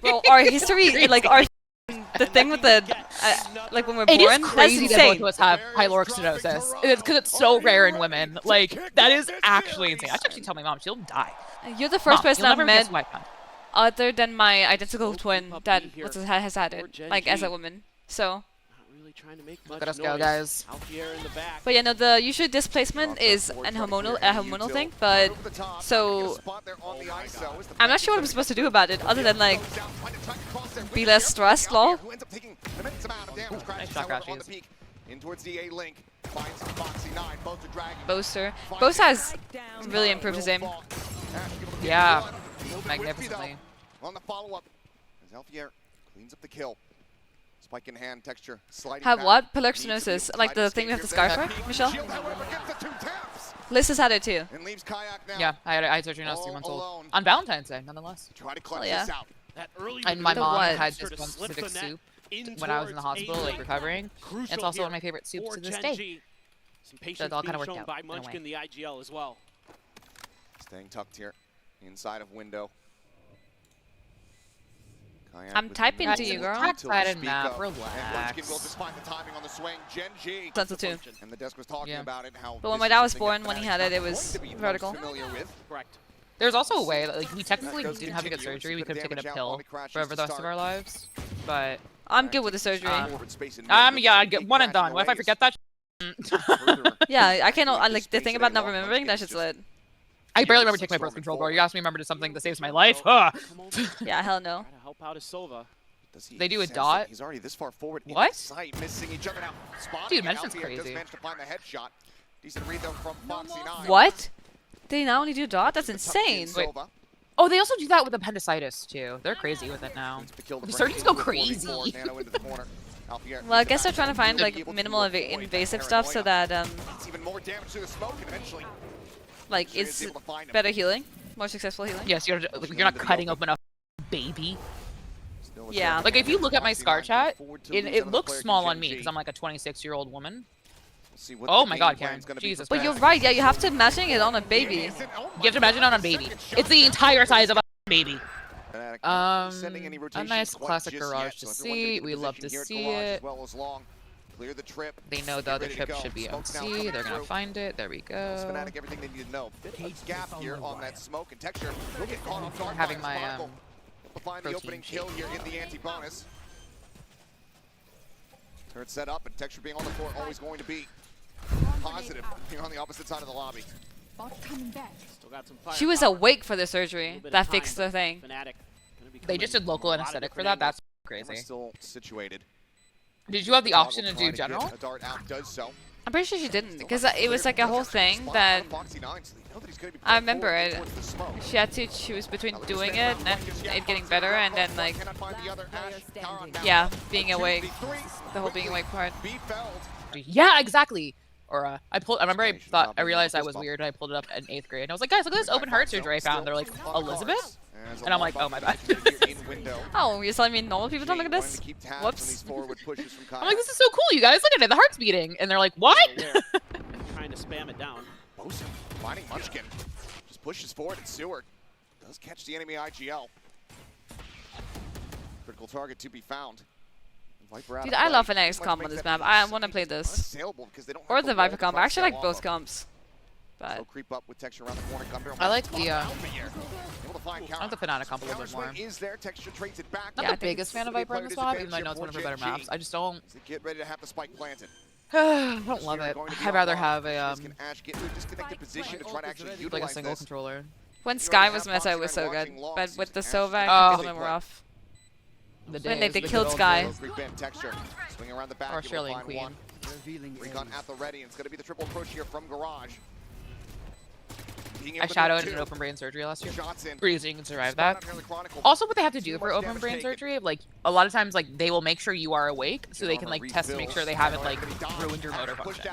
Bro, our history, like our the thing with the like when we're born, it is crazy that's that both insane. of us have pyloric stenosis. It's because it's so rare in women. Like that is actually insane. I should actually tell my mom she'll die. You're the first Mom, person you'll I've never met guess why, man. other than my identical twin that has had it, like as a woman. So. Look at us go, guys. But yeah, no, the usual displacement is a hormonal thing, but so I'm not sure what I'm supposed to do about it other than like be less stressed, lol. Nice shot, Crashies. Boaster. Boaster has really improved his aim. Yeah, magnificently. On the follow-up, as Alfajer cleans up the kill. Spike in hand, texture, sliding Have back. what? Pyloric stenosis, like the thing we have the scar for, Michelle? Liz has had it too. And leaves Kayak now. Yeah, I had surgery when I was 3 months old. On Valentine's Day, nonetheless. Try to clutch yeah. this out. And my The mom what? had this one specific soup when I was in the hospital, like recovering. And it's also one of my favorite soups to this day. So it all kind of worked out in a way. In the IGL as well. Staying tucked here, inside of window. Kayak I'm with typing no to you, girl. until Try to speak not of. relax. And Munchkin will just find the timing on the swing. Gen.G. That's the two. And the desk was talking about it, how But when this my is dad was something that born, when he fans had it, are it was going to be most vertical. familiar with. Correct. There's also a way that like we technically That does didn't have to get continue. surgery. We It's could have gonna taken a damage out pill while he crashes for to the rest of start. our lives. But I'm good with the surgery. yeah, I'd get one and done. What if I forget that? Yeah, I can't. I like the thing about not remembering. That shit's lit. I barely remember taking my birth control, bro. You asked me to remember to something that saves my life? Huh. Yeah, hell no. Try to help out Sova. They do a dot? He's already this far forward. What? Sight, missing each other now. Dude, Madison's crazy. Does manage to find the headshot. Decent read though from Foxy 9. What? They now only do dot? That's insane. Wait. Oh, they also do that with appendicitis too. They're crazy with it now. The surgeons go crazy. Well, I guess they're trying to find like minimal invasive stuff so that like it's better healing, more successful healing. Yes, you're not cutting open a baby. Yeah. Like if you look at my scar chat, it looks small on me because I'm like a 26-year-old woman. Oh my God, Karen, Jesus. But you're right. Yeah, you have to imagine it on a baby. You have to imagine it on a baby. It's the entire size of a baby. A nice classic garage to see. We love to see it. They know the other trip should be MC. They're gonna find it. There we go. Everything they need to know. Gap here on that smoke and texture. We'll get caught off guard. Having my find the opening kill here in the anti-bonus. Turret set up and texture being on the court always going to be positive here on the opposite side of the lobby. She was awake for the surgery. That fixed the thing. They just did local anesthetic for that. That's crazy. Still situated. Did you have the option to do general? A dart out does so. I'm pretty sure she didn't because it was like a whole thing that I remember it. She had to choose between doing it and it getting better and then like yeah, being awake. The whole being awake part. Yeah, exactly. Or I remember I realized I was weird and I pulled it up in 8th grade and I was like, guys, look at this open heart surgery I found. They're like, Elizabeth? And I'm like, oh my bad. Oh, you're telling me normal people don't look at this? Whoops. I'm like, this is so cool, you guys. Look at it, the heart's beating. And they're like, what? Trying to spam it down. Boaster finding Munchkin. Just pushes forward and Seward does catch the enemy IGL. Critical target to be found. Dude, I love an X comp on this map. I want to play this. Or the Viper comp. I actually like both comps. But I like the I like the Fnatic comp a little bit more. Not the biggest fan of Viper in this map, even though I know it's one of her better maps. I just don't. I don't love it. I'd rather have a like a single controller. when Sky was meta, it was so good. But with the Sova, it can be a little bit rough. When they killed Sky. Or Shirley and Queen. Recon at the ready, and it's going to be the triple approach here from Garage. I shadowed an open brain surgery last year. Pretty so you can survive that. Also, what they have to do for open brain surgery, like a lot of times, like they will make sure you are awake, so they can like test to make sure they haven't like ruined your motor function.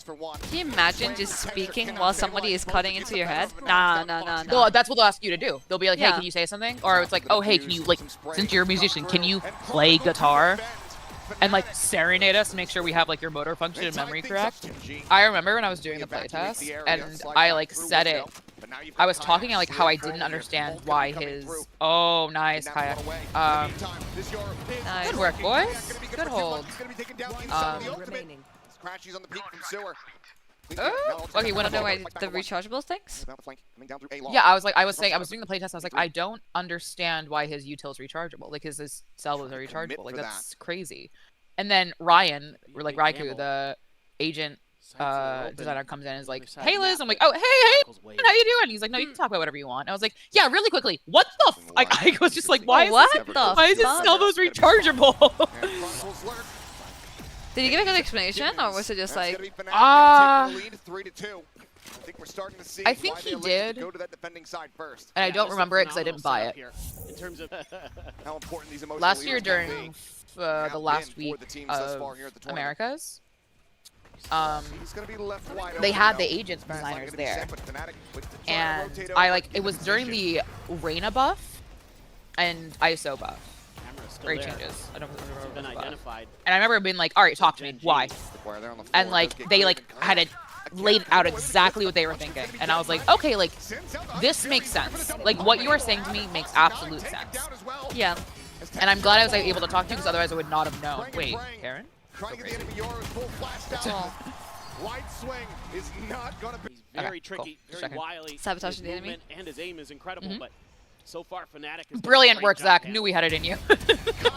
Can you imagine just speaking while somebody is cutting into your head? Nah. No, that's what they'll ask you to do. They'll be like, hey, Yeah. can you say something? Or it's like, oh, hey, can you like, since you're a musician, can you play guitar? And like serenade us to make sure we have like your motor function and memory correct. I remember when I was doing the playtest and I like said it But now you've I got was talking Kayak like how I still didn't controlling here. understand Both why gonna be coming his. through. Oh, nice, Taking that Kayak. one away. In the meantime, this is Nice. Good work, boys. Kayak gonna be Good for two. hold. He's gonna be taken down inside of the ultimate. Crashies on the peak from Sewer. Okay, I when don't know why the rechargeable things. Yeah, I was saying, I was doing the playtest. I was like, I don't understand why his util's rechargeable. Like his salvos are rechargeable. Like that's crazy. And then Ryan, or like Raikou, the agent designer, comes in and is like, "Hey Liz," I'm like, "Oh hey, how you doing?" He's like, "No, you can talk about whatever you want." And I was like, "Yeah, really quickly, what the?" I was just like, "Why is his salvos rechargeable?" Did he give a good explanation, or was it just like? I I think he did. Go to that defending side first. And I don't remember it because I didn't buy it. In terms of How important these emotional Last year leaders can during be. the last week of Americas, He's gonna be left wide they open had now. the agents Fast line designers gonna be there, set, but Fnatic with the try to and rotate I over, like get it in was during position. the Reina buff and ISO buff. camera's still Great there. changes. I don't It's remember been the buff. identified. And I remember being like, "All right, talk to me. Gen.G. Why?" Where they're on the floor, And does like get they good like and had it again, laid out away with exactly the what they were punch, it's thinking, gonna be and I was like, taken "Okay, like Sends out the this Undisputed, makes he's gonna sense. double Like play. what you were saying to me makes absolute Taken sense." down as well. Yeah. And I'm glad I was able to talk to you because otherwise I would not have known. Wait, Karen? Trying to get the enemy yours, full flash down. Wide swing is not gonna be. He's very Okay, cool. tricky, Just very checking. wily. Sabotaging His the enemy. movement and his aim is incredible, but so far Fnatic is Brilliant work, Zach. Knew we had it in you.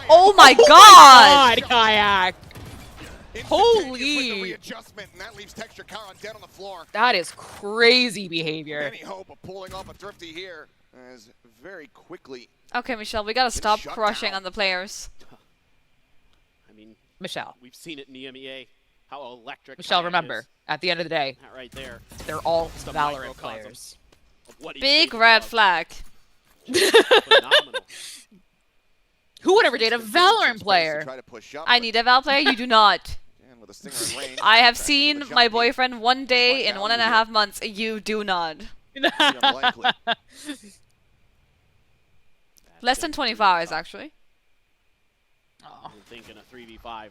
Oh my God! Kayak! Holy! Holy! And that leaves Texture Karan dead on the floor. That is crazy behavior. Any hope of pulling off a thrifty here is very quickly. Okay, Michelle, we gotta stop shut crushing down. on the players. I mean, Michelle. we've seen it in the EMEA, how electric. Michelle, Kayak remember, is. at the end of the day, That right there. they're all the Valorant microcosm. players. Of what he's Big capable red of. flag. Phenomenal. Who would ever date a Space Valorant to player? try to push up, I but need a Val player. You do not. again, with a stinger in range, I have cracking seen with a my jump boyfriend one day in Quite 1.5 months. You do not. unlikely. Less than 24 hours, actually. Oh, We're thinking a 3v5. my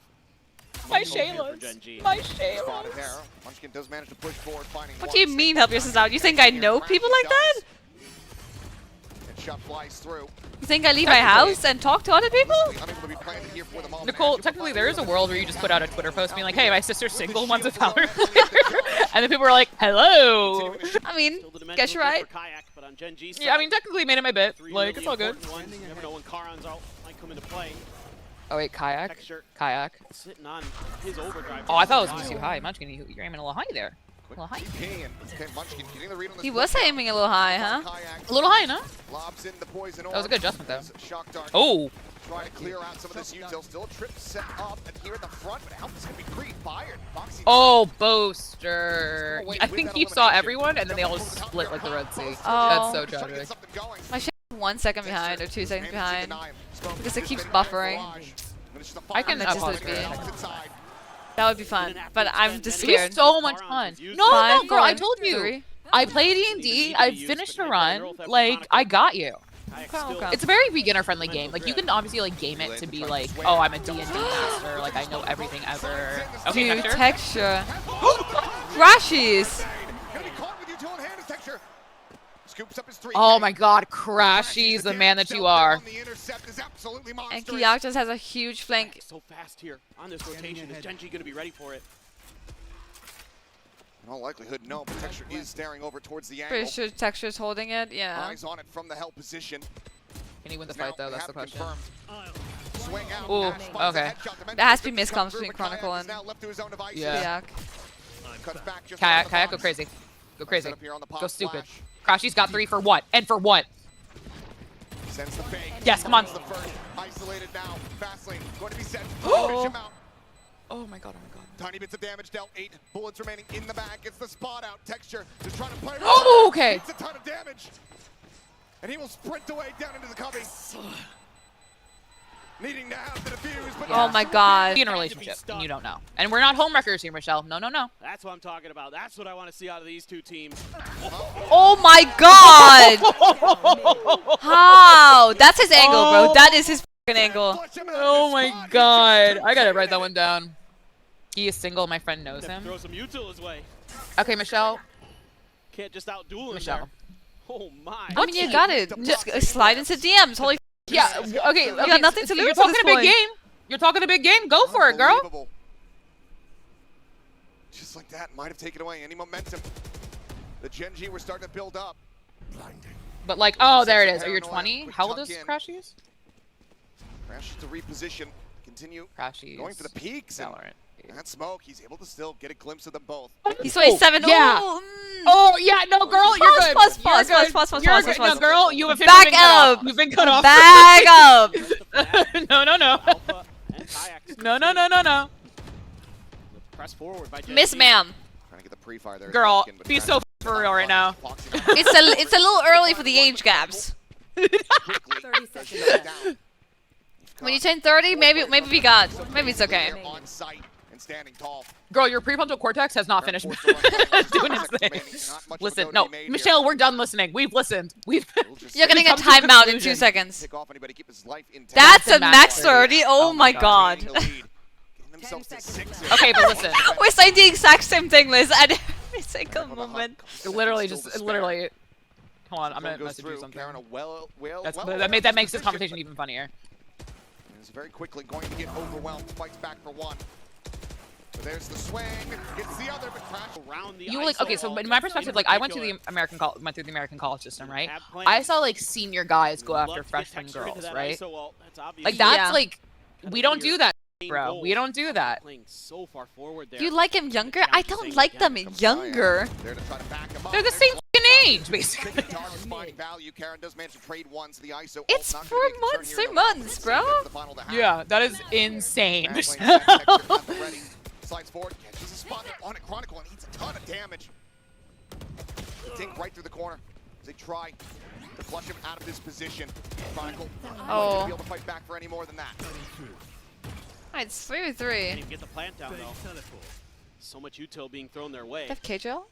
Much here for Shaylas. Gen.G. My Spotted Shaylas. there. Munchkin does manage to push forward, finding What one. do you mean help your sister out? You think I know people like that? And shot flies through. You think I leave my house and talk to other people? Unable to be planted here for the moment. Nicole, technically there is a world where you just put out a Twitter post being like, "Hey, my sister's single, wants a Valorant player," and then people are like, "Hello." I mean, Still the dimensional guess you're grip right. for Kayak, but on Gen.G's Yeah, I side, mean, technically made it my bit. three Like, really it's all good. important ones. You never know when Karan's out, might come into play. Oh wait, Kayak? Texture Kayak. sitting on his overdrive. Oh, I thought it was gonna be too high. Munchkin, you're aiming a little high there. Quick Well, hi. TP, and okay, Munchkin getting the read on this He was push. aiming a little high, huh? Kayak A little high, no? lobs in the poison That was a good adjustment, though. Shock dart. Oh. Trying to clear out some of this util. Still a trip set up, and here at the front, but help is gonna be pre-fired. Foxy Oh, Boaster. Wait, I with think that he saw elimination. everyone, and then they all Jump just over the top split here. like the Red Sea. Oh. That's so Trying to get tragic. something going. My shit 1 second behind or 2 seconds Managed to behind. deny him. Spoke Because it just keeps been back buffering. barrage. But it's just a I can fire. That's just pause being- Tucks inside. That would be fun, but I'm just It'd be scared. so much fun. No, no, Five, girl, I four, told you. 3. I play D&D, I finished a run, like, I got you. Okay. It's a very beginner-friendly game. Like, you can obviously, like, game it to be like, oh, I'm a D&D master, like, I know everything ever. Okay, Dude, Hector? texture. Crashies! Gonna be caught with util in hand as Texture scoops up his 3K. Oh my god, Crashies, the man that you are. The intercept is absolutely And monstrous. Kiyak just has a huge flank. So fast here on this rotation. Is Gen.G going to be ready for it? In all likelihood, no, but Texture is staring over towards the angle. Pretty sure texture's holding it, yeah. Eyes on it from the hell position. Can he win the Now fight, though? we That's have the it question. confirmed. Swing out. Ooh, Ash finds a okay. headshot. Dimension There has to be Distance come miscoms through, between but Kayak Chronicle is and now left to his own devices. Yeah. Kiyak. Cuts back just Kayak, around the Kayak, go box. crazy. Go crazy. Set up here on the pop Go stupid. flash. Crashies got 3 for what? And for what? Sends the fake. Yes, come on. Finds the first. Isolated now. Fastlane going to be set. Oh. Finish him out. Oh my god, oh my god. Tiny bits of damage dealt. 8 bullets remaining in the bag. Gets the spot out. Texture just trying to play. Oh, okay. Takes a ton of damage. And he will sprint away down into the cubby. Needing to have the defuse, but Oh my god. Be in a relationship, and you don't know. And we're not homewreckers here, Michelle. No, no, no. That's what I'm talking about. That's what I want to see out of these two teams. Oh my god! How? That's his angle, bro. That is his fucking angle. Flush him out of Oh his my spot. god. I gotta write that one down. He is single, my friend knows him. Throw some util his way. Okay, Michelle. Can't just outduel him Michelle. Oh my. I mean, you got it. Just slide into DMs. Holy. Yeah. Okay. You got nothing to lose. You're at talking this a big point. game. You're talking a big game. Go for it, girl. Unbelievable. Just like that, might have taken away any momentum. The Gen.G were starting to build up. But like, oh, there it is. Are you 20? How old is Crashies? Crash to reposition. Continue Crashies. going for the peaks. Valorant. And that smoke, he's able to still get a glimpse of them both. He's 27. Yeah. Oh, Oh yeah, no, girl, you're good. Pause. You're good. No, girl, you have Back up. You've been cut off. Back up. No. Alpha and Kayaks. No. Press forward by Gen.G. Miss ma'am. Trying to get the pre-fire there. Girl, be so for real right now. It's a little early for the age gaps. 30 seconds. When you turn 30, maybe we got. Maybe it's okay. On site and standing tall. Girl, your prefrontal cortex has not finished doing its thing. Listen, no, Michelle, we're done listening. We've listened. You're getting a timeout in 2 seconds. That's a max 30. Oh my god. Okay, but listen. We're saying the exact same thing, Liz, at every single moment. Literally. Hold on, I'm gonna message you something. That makes this conversation even funnier. He's very quickly going to get overwhelmed. Fights back for one. So there's the swing. Gets the other, but crash around the. You like okay? So in my perspective, like I went through the American college system, right? I saw like senior guys go after freshman girls, right? Like that's like we don't do that, bro. We don't do that. You like him younger? I don't like them younger. They're the same age, basically. It's 4 months, 3 months, bro. Yeah, that is insane. Slides forward, catches a spot on it. Chronicle and eats a ton of damage. Dink right through the corner as they try to flush him out of this position. Chronicle not be able to fight back for any more than that. Alright, it's 3v3. Can't even get the plant down though. So much util being thrown their way. They have K-Drill?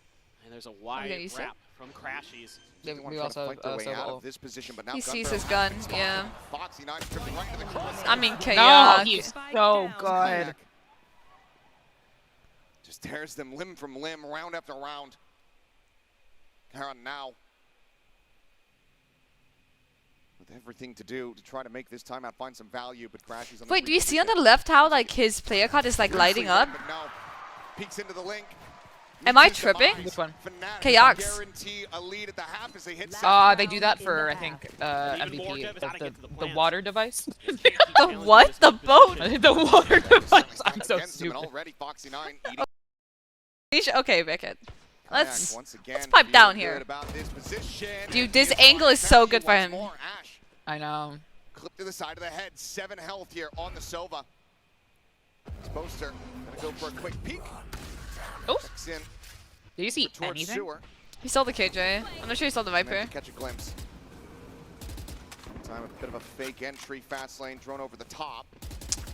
And there's a wide wrap from Crashies. Yeah, we also fight their way out of this position, but now he sees his gun, yeah. Foxy 9 tripping right into the cross. I mean, no, he's so good. Just tears them limb from limb, round after round. Karen now with everything to do to try to make this timeout find some value, but Crashies on the Wait, do you see on the left how like his player card is like lighting up? No. Peeks into the link. Am I tripping? Which one? Kayaks. They do that for I think MVP, the water device. The what? The boat? The water device. I'm so stupid. Okay, Beckett. Let's pipe down here. Dude, this angle is so good for him. I know. Clip to the side of the head. 7 health here on the Sova. Boaster gonna go for a quick peek. Oh. Did you see anything? He saw the KJ. I'm not sure he saw the Viper. Catch a glimpse. Time a bit of a fake entry, fast lane, drone over the top.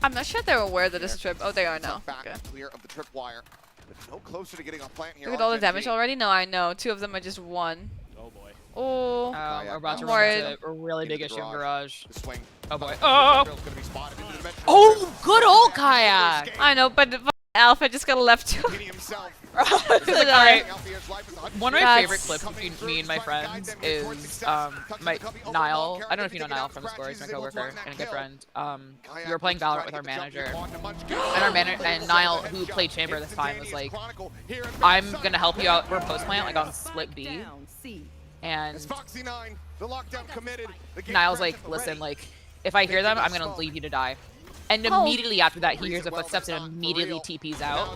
I'm not sure they're aware that this is trip. Oh, they are now. Back Okay. clear of the tripwire. But no closer to getting on plant here. Look at all the damage already. No, I know. 2 of them are just 1. Oh boy. Oh. We're about to run into a really big issue in garage. The swing. Oh boy. Oh, good old Kayak. I know, but Alpha just got left to Alright. One of my favorite clips between me and my friends is Niall. I don't know if you know Niall from the score. He's my coworker and a good friend. We were playing Valorant with our manager, and Niall, who played Chamber this time, was like, "I'm gonna help you out. We're post plant like on split B." And Niall's like, "Listen, like, if I hear them, I'm gonna leave you to die." And immediately after that, he hears the footsteps and immediately TPs out.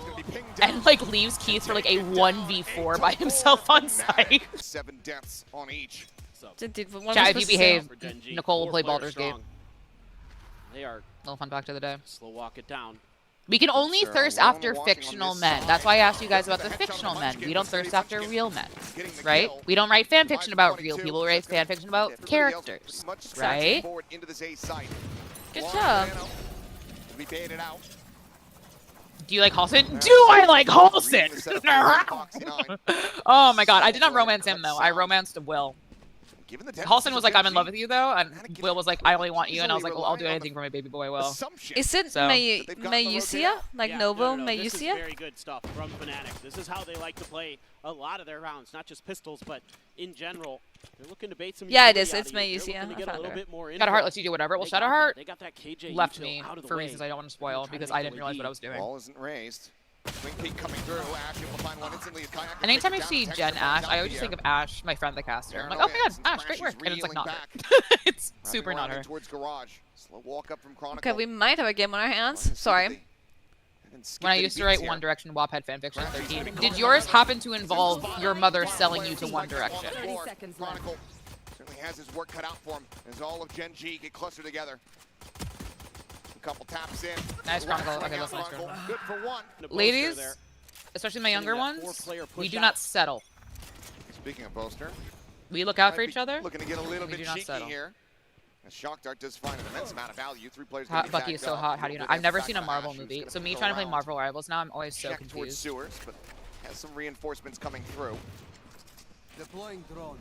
And, like, leaves Keith for, like, a 1v4 by himself on site. 7 deaths on each. Chat, if you behave, Nicole will play Baldur's Gate. They are Little fun fact of the day. slow walk it down. We can only thirst after fictional men. That's why I asked you guys about the fictional men. We don't thirst after real men, right? We don't write fan fiction about real people. We write fan fiction about characters, right? Good job. We baited out. Do you like Halston? Do I like Halston? Oh my god, I did not romance him though. I romanced Will. Halston was like, I'm in love with you though, and Will was like, I only want you, and I was like, well, I'll do anything for my baby boy Will. Is it Mayusia? Like Novo Mayusia? This is very good stuff from Fnatic. This is how they like to play a lot of their rounds, not just pistols, but in general. They're looking to bait some Yeah, it utility is. out It's of my you. UC. They're Yeah, looking to I get a found little it. bit more Shadowheart info. lets you do whatever. Well, They got that. Shadowheart They got that KJ left infill me out of the for way. reasons I don't want to spoil Trying to because make I the didn't realize what I lead. was doing. Ball isn't raised. Swing peek coming through. Ash able to find one instantly. Kayak And anytime I takes it see down. Gen Texture Ash, finds I out always the just think air. of Ash, my friend the caster. I'm like, oh my god, Ash, great work. And it's like not her. It's super Wrapping not around her. in Towards garage. Slow walk up from Chronicle. Okay, we might have a game on our hands. Sorry. When I used to write One Direction WAPhead fanfiction at 13, did yours happen to involve your mother selling you to One Direction? 30 seconds left. Chronicle certainly has his work cut out for him as all of Gen.G get clustered together. A couple taps in. Nice Chronicle. Swing Okay, out that's nice. Chronicle. Good for one. The Boaster Ladies, there. especially my younger that ones, four-player we push do out. not settle. Speaking of Boaster, We look out might for be each other. Looking to get a little We bit do not cheeky settle. here. A Shock Dart does find an immense amount of value. 3 players gonna Hot be Bucky is tagged so up. hot. How do you know? I've never seen a Marvel Ash, who's movie, gonna so me go trying to play around. Marvel Rivals now, I'm always so Check towards confused. sewers, but has some reinforcements coming through. Deploying drone.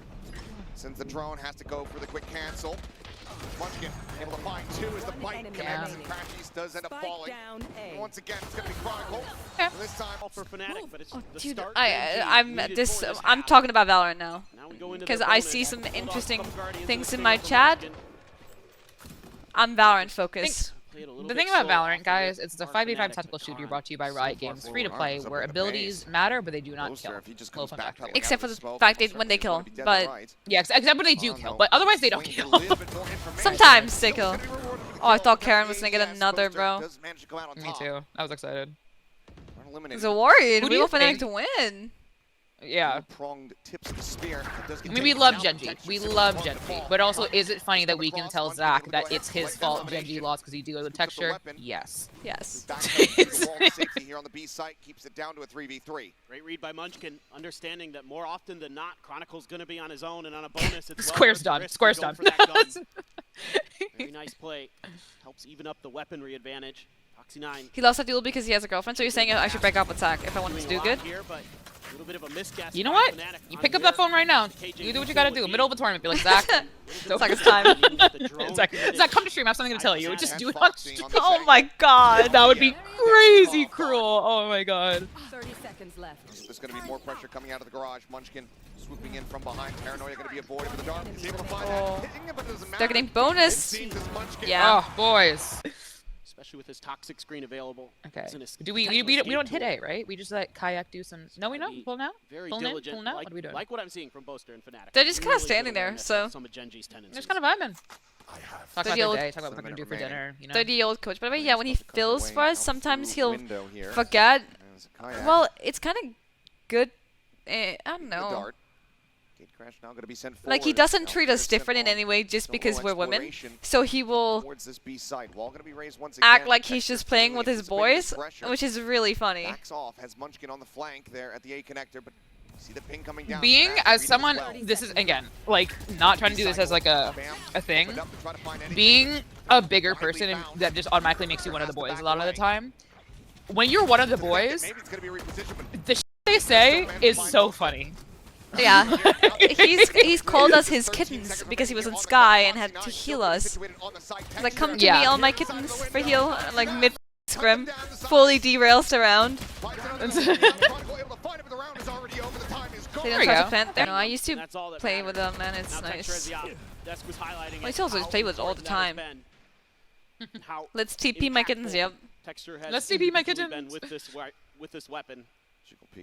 Since the drone has to go for the quick cancel. Munchkin able to find 2 as the bite enemy commences. remaining. Crashies does end up Spike falling. down And A. once again, it's going to be Chronicle. Okay. This time, All for Fnatic, but it's the Dude, start I'm Gen.G this. needed for I'm half. talking about Valorant now Now we go into because the I bonus. see some Hold on, interesting couple Guardians things in in the my field for chat. Munchkin. I'm Valorant focused. Played a little The bit thing about slow Valorant, off guys, the it's a rip. 5v5 Fnatic, tactical but shooter Khan brought to you by so Riot far Games, forward, free to play, Arms up where at the abilities base. matter, but they do not Boaster, kill. if he just Low comes fun back factor. out Except for of the smoke, fact almost that when they certainly kill, gonna be dead to but- right. Yeah, except when they do Oh, kill, no. but otherwise they don't Swings kill. a little bit more information. Sometimes they Still kill. gonna be rewarded with the Oh, I kill. thought Karen was Got gonna the get AES. another, Boaster bro. does manage to go out on Me top. too. I was excited. Eliminated. I was worried. Who do We you want Fnatic think- to win. Yeah. Pronged tips of the spear. Does I get mean, we taken love down. Gen.G. Texture We still love on the Gen.G. ball. But also, is it funny that we Come can across, tell Munchkin Zach able to that go ahead it's and his collect fault elimination. Gen.G lost because he deals with Scoop up the texture? weapon. Yes. Yes. Back to the wall of safety here on the B site. Keeps it down to a 3v3. Great read by Munchkin, understanding that more often than not, Chronicle's going to be on his own and on a bonus. It's well Square's worth the done. risk to Square's go done. for that gun. Very nice play. Helps even up the weaponry advantage. Foxy 9 He lost that duel because he has a girlfriend, so you're saying I should break up with Zach if I want him to doing do a lot good? here, but a little bit of a misguess You know by what? Fnatic You on pick up where that phone right now. KJ You do what you gotta do. would Middle of a tournament, be like, Zach. It's like it's time. Zach, come to stream. I have something to tell you. Just do it on Foxy stream. on the Oh my god. That would be crazy cruel. Oh my god. 30 seconds left. There's going to be more pressure coming out of the garage. Munchkin swooping in from behind. Paranoia going to be avoided with the dart. He's able to find that. Hitting it, but it doesn't matter. They're getting It bonus. seems as Munchkin. Yeah. Oh, boys. Especially with his toxic screen available. Okay. It's an Do we potential don't escape hit tool. A, right? We just let Kayak do some. No, we don't. Be Pull now. Very Pull in, diligent. pull now? Like, What are we doing? like what I'm seeing from Boaster and Fnatic. They're just kinda Really good standing there, awareness so- of some of Gen.G's tendencies. Just kind of vibing. Talk about old- their day. Talk about what they're gonna do for remaining. dinner. You know. 30-year-old coach. By the way, yeah, when he Supposed to come fills away for us, out sometimes through he'll window here. forget. There's a Kayak. Well, it's kind of good. I don't The know. dart. Gate crash now going to be sent forward. Like, he doesn't Now treat us first different in sent any way just Solo because we're women. exploration So he will towards this B site. Wall going to be raised once act again. like he's Texture just playing with clearly his anticipating boys, the pressure. which is really funny. Backs off, has Munchkin on the flank there at the A connector, but see the ping coming down. Being Fnatic as reading someone, well. this is again like not trying to do this as like a thing. Opened up to try to find anything. Being a bigger person and that just automatically makes you one of the boys a lot of the time. When you're one of the boys, Maybe it's gonna be repositioned, but the shit they say is so funny. Yeah. he's called us his kittens because he was in Sky and had to heal us. He's like, come to Yeah. me, all my kittens, for heal. Like, mid scrim. Fully derails around. They There didn't we try go. to plant there. No, I used to That's all that play matters. with them, and it's Now Texture has nice. the desk was highlighting Well, it, he's also how played with all the important that has time. been, and how Let's TP my kittens, impactful yep. Texture has Let's TP my individually been kittens. with this weapon.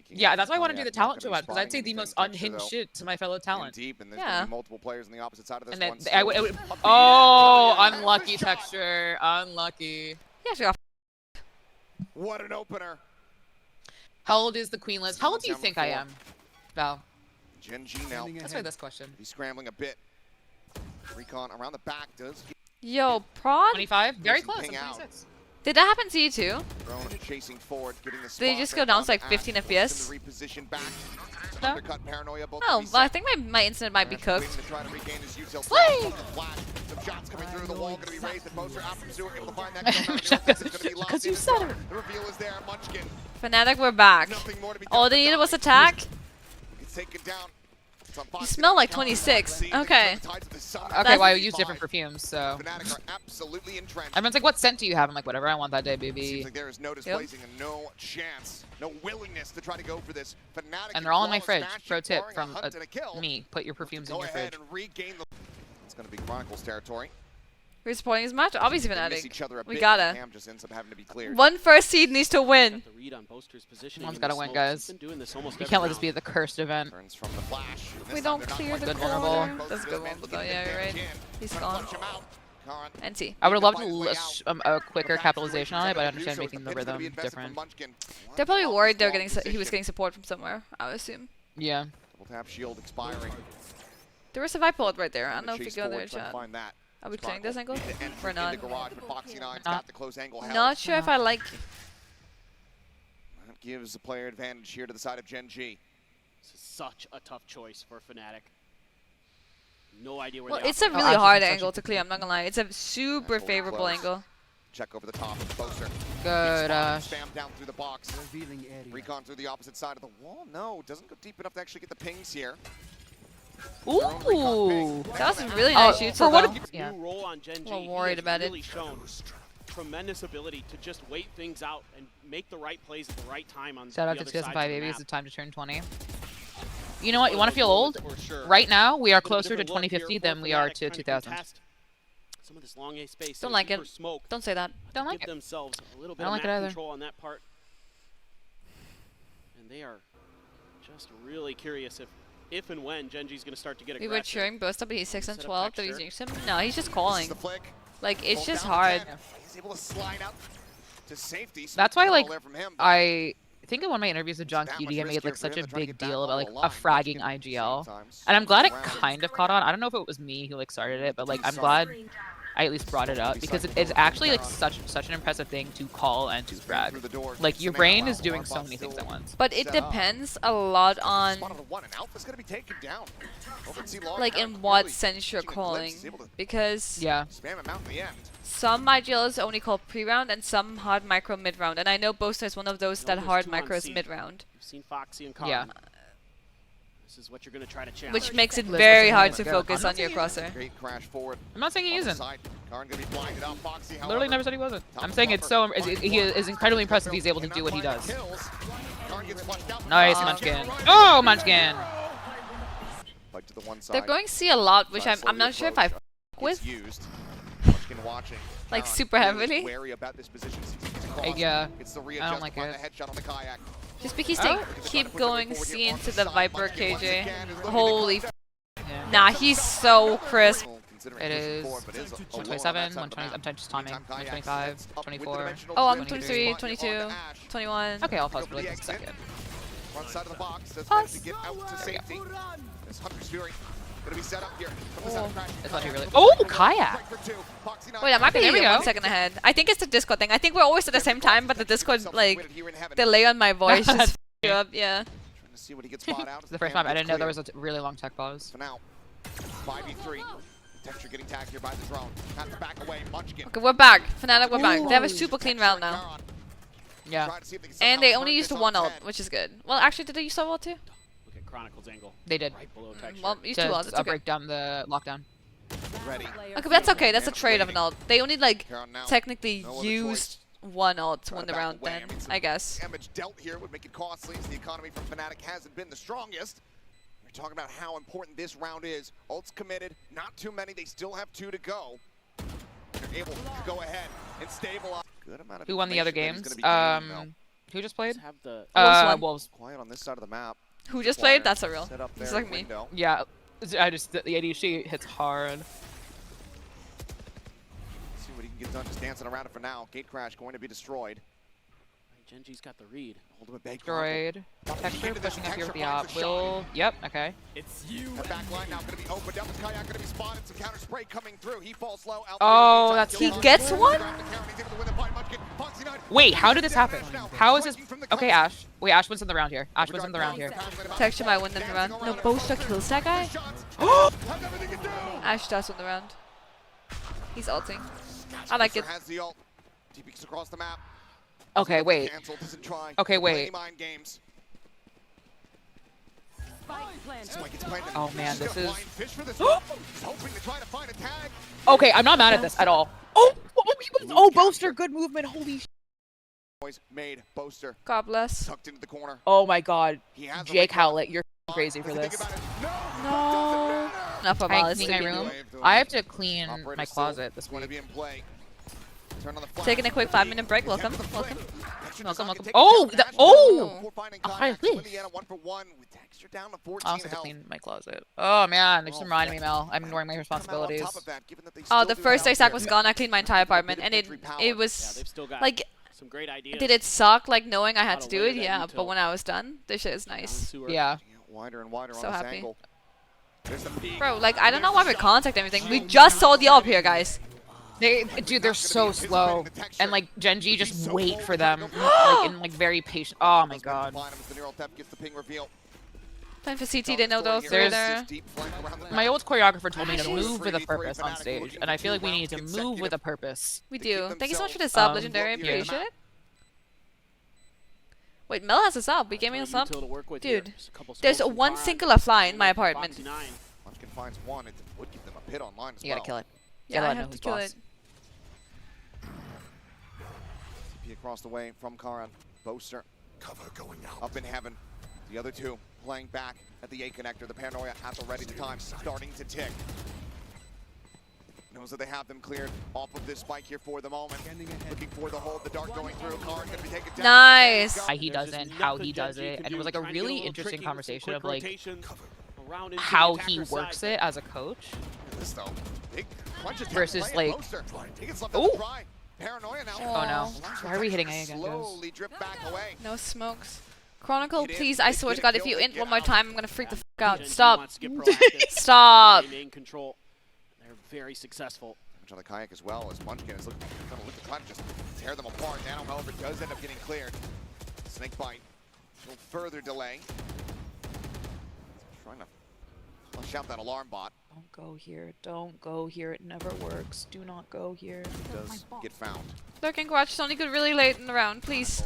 Yeah, that's why I want to do the talent show because I'd say the most unhinged shit to my fellow talent. Deep, and there's Yeah. gonna be multiple players on the opposite side of this And then one. I still. would. Oh, unlucky texture. Unlucky. Yeah, she got What an opener. How old is the Queenless? How old do you think I am, Val? Gen.G now. Answer this question. He's scrambling a bit. Recon around the back does get Yo, prod? 25? Very Doesn't close. I'm ping out. 26. Did that happen to you too? thrown chasing forward, getting the Did he spot just there go down on to like Ash, 15 forced FPS? him to reposition back. No? Undercut Paranoia, both Oh, to be well, I set. think my incident might be Ash cooked. waiting to try to regain his util Slay! from the flash. Some shots coming through the wall, going to be raised. The Boaster out from sewer, able to find that kill. Now the offense is going to be locked Because you in as said well. it. The reveal is there. Munchkin. Fnatic, we're back. Nothing more to be done All for they needed was Dom. attack. It's taken down. You smell like 26. Okay. Okay, well, I use different perfumes, so. Everyone's like, what scent do you have? I'm like, whatever I want that day, baby. Seems like there is no displacing and no chance, no willingness to try to go for this. Fnatic And they're all in my flawless fridge. fashion, Pro tip barring a from hunt and a kill. me. Put your perfumes in Go your ahead fridge. and regain the. It's going to be Chronicles territory. We're supporting his match? Obviously They miss Fnatic. each other a We bit, gotta. Cam just ends up having to be cleared. One first seed needs to win. Got the read on Boaster's positioning Someone's in gotta the win, smokes. guys. He's been doing this almost You every can't let this round. be the cursed event. Turns from the flash. We This don't time they're not clear quite the Good close. vulnerable. corner. Both That's of a those good men one. looking Oh, to yeah, get you're right. damage in. He's Trying to gone. clutch him out. Karan NT. I would have loved Fights way a quicker capitalization on it, but I understand making the rhythm different. They're probably worried they're getting he was getting support from somewhere, I would assume. Yeah. Double tap shield expiring. There was a Vibe Pod right there. I don't know if you Chase go there, forward, trying to chat. find that. Are we playing this angle? The entry We're not. in the garage, but Foxy 9's Not. got the close angle held. Not sure if I like. That gives the player advantage here to the side of Gen.G. This is such a tough choice for Fnatic. No idea where Well, they it's a operate. really Ash hard is such angle a- to clear. I'm not gonna lie. It's a super That's favorable close. angle. Check over the top. Boaster. Good, Spam down through the box. Revealing area. Recon through the opposite side of the wall. No, doesn't go deep enough to actually get the pings here. Ooh. That was a really nice shoot. for what? His Yeah. new role on Gen.G, Well, he worried has about it. really shown tremendous ability to just wait things out and make the right plays at the right time on Shout out the to other sides of 2005 the baby. map. It's the time to turn 20. You know what? You want to One feel of old? those moments for sure. Right now, we are A bit of a closer to different look here 2050 for than we are Fnatic, to trying 2000. contest some of this long A space. Don't They're like looking it. for smoke. Don't say that. Don't Give like it. themselves a little bit I don't of like it map either. control on that part. And they are just really curious if and when Gen.G's going to start to get We aggressive. were cheering Boaster, but he's 6 and Set up 12. back That shirt. he's him. No, he's just This is calling. the flick. Like it's Pulled just down to hard. 10. He's able to slide out to safety. Some That's why, control like, there from him, but I think in one of my interviews with John that Cutie, much I made like riskier for such him a to try to big get back deal about on like the a line. fragging Munchkin, IGL, sometimes and I'm glad it around. kind of caught on. I don't know if it was me who like started it, but like I'm glad I at least brought it up because it's actually like such an impressive thing to call and to Through frag. the door. Like your Cement brain allow is doing Alarm so bot many things still at once. But it set up. depends a lot on Spot on the one, and Alpha's gonna be taken down. Over at C-Long, like Karan in what clearly sense you're catching a glimpse. calling, He's able to because Yeah. spam him out in the end. some IGLs only call pre-round and some hard micro mid-round, and I know Boaster is one of those that there's hard 2 on micros C. mid-round, You've seen Foxy and Karan. Yeah. This is what you're going to try to challenge. which makes it Listen, very hard to good. focus I'm not on your crosshair. Great crash forward. I'm not saying he on the isn't. side. Karan gonna be blinded out. Foxy, Literally however, never said he wasn't. top I'm of saying the it's so buffer. he is incredibly impressive. He's able to do what he Cannot does. find the kills. Karan gets flushed out. Nice, Munchkin. Oh, Munchkin. Fight to the one side. They're going C a lot, which Try I'm to slowly not sure if I approach. f with. Gets used. Munchkin watching. Like, Karan super really heavily? Wary about this position. Sees he gets across. Yeah. Gets the I readjust. don't like find it. the headshot on the kayak. Just because Oh. they Look at the keep trying to push going forward C here on into the the side. Viper Munchkin once KJ. again is looking to Holy close Yeah. nah, he's so crisp. Considering It pushing is forward, but is a low on 127, that side of the 120. map. I'm just timing. Meantime, Kayak 125, sets up with 24. dimensional Oh, I'm drift. 23, Spot 22, onto Ash. 21. Okay, I'll pause for like a second. Front side of the box. Does Pause. manage to get out to safety. This Hunter's Fury gonna be set up here. From the Oh. side of Crash. It's actually really- Kayak. Oh, Kayak! Right for two. Foxy nine. Wait, I might be There we go. 1 second ahead. I think it's the Discord thing. I think we're always at the same time, but the Discord, like, delay on my voice just f you up, yeah. Trying to see what he gets spot out. It's the first time I didn't know there was a really long tech pause. For now, 5v3. Texture getting tagged here by the drone. Have to back away. Munchkin. Okay, we're back. Fnatic, we're back. They have a super clean round now. Karan. Yeah. Trying to see if they can And somehow they turn only used this one on ult, 10. which is good. Well, actually, did they use ult too? Look at Chronicles angle. They did. Right below texture. Well, use two To ults, it's okay. break down the lockdown. Ready. Okay, but that's okay. That's a trade of an ult. They only, like, Karan now. technically No other used one ult to Trying win to the back round away. then, I mean, some I guess. Damage dealt here would make it costly as the economy from Fnatic hasn't been the strongest. We're talking about how important this round is. Ults committed, not too many. They still have 2 to go. They're able to go ahead and stabilize. Good amount of Who won the other information that he's games? gonna be gaining, though. Who just played? Just have the Wolves won. Wolves. Quiet on this side of the map. Who just Flyer played? That's a real. set up He's there like in me. window. Yeah. I just the ADC hits hard. See what he can get done. Just dancing around it for now. Gate crash going to be destroyed. Gen.G's got the read. Hold him at bay. Destroyed. Texture Into this pushing up your Texture finds Biop. a shot. Will. Yep. Okay. The back line now going to be opened up. Is Kayak going to be spotted? Some counter spray coming through. He falls low. Alfajer Oh, meantime that's- kills He on gets the one? grab the count. He's able to win the fight. Munchkin. Foxy nine. Wait, how did this happen? Now, How is this? striking from the Okay, coast. Ash. Wait, Ash wins in the round here. Ash wins in the round here. Texture might win them the round. No, Boaster kills that guy? Shots. Has everything to do. Ash does win the round. He's ulting. I like it. Boaster has the ult. TP's across the map. Okay, wait. Cancel, doesn't try. Okay, Play wait. mind games. Spike gets planted. Oh man, She's this gonna is. blind fish for this one. She's hoping to try to find a tag. Okay, I'm not mad at this at all. Oh, Boaster, good movement. Holy. Boys made Boaster God bless. tucked into the corner. Oh my God, He has the Jake right call. Howlett, you're crazy for Does he think this. about it? No. No. Enough of I all clean my this. room. I have to clean Operator my still closet this going to week. be in play. Turn on the flash. Taking a quick 5-minute break. Welcome. Welcome. Welcome. Oh, I I also have to clean my closet. Oh man, they just reminded me, Mel. I'm ignoring my responsibilities. Oh, the first day Zach was gone, I cleaned my entire apartment, and it Yeah, was they've still got like, some great ideas. did it suck like knowing I had How to to do layer it? that Yeah, util. but when I was done, this shit is nice. Yeah. Wider and wider So on this happy. angle. There's the peak. Bro, like I don't know why we're contacting everything. We just sold the up here, guys. Dude, they're so slow, and like Gen.G just wait for them, like in like very patient. Oh my God. Playing for CT, they know those three there. My old choreographer told me to move with a purpose on stage, and I feel like we need to move with a purpose. We do. Thank you so much for the sub, Legendary. yeah. Appreciate it. Wait, Mel has a sub. We gave me a sub. Dude, there's one singular fly in my apartment. Munchkin finds one. It would give them a pit online as You gotta well. kill it. Yeah, I let it know have to who's kill boss. it. TP across the way from Karan. Boaster. Cover going out. Up in heaven. The other two playing back at the A connector. The paranoia at the ready time, starting to tick. Knows that they have them cleared off of this spike here for the moment. Looking for the hold, the dart going through. Karan's gonna be taken down. Nice. Why he does it, how he does it, and it was like a really interesting conversation of like how he works it as a coach. This though, big punch attempt Versus, playing like- Boaster. He gets left Ooh. on the try. Paranoia now. Oh no. Why are we hitting A again, guys? Slowly drip back away. No smokes. Chronicle, Get in, please, I get swear to it, God, if kill you it, int get one more out. time, I'm gonna freak the f out. Gen.G Stop. wants to get proactive. Stop. They maintain control. They're very successful. On the kayak as well as Munchkin is looking to try to just tear them apart. Nano, however, does end up getting cleared. Snake bite. A little further delay. Trying to flush out that alarm bot. Don't go here. Don't go here. It never works. Do not go here. Does get found. Lurking Watch is only good really late in the round, please.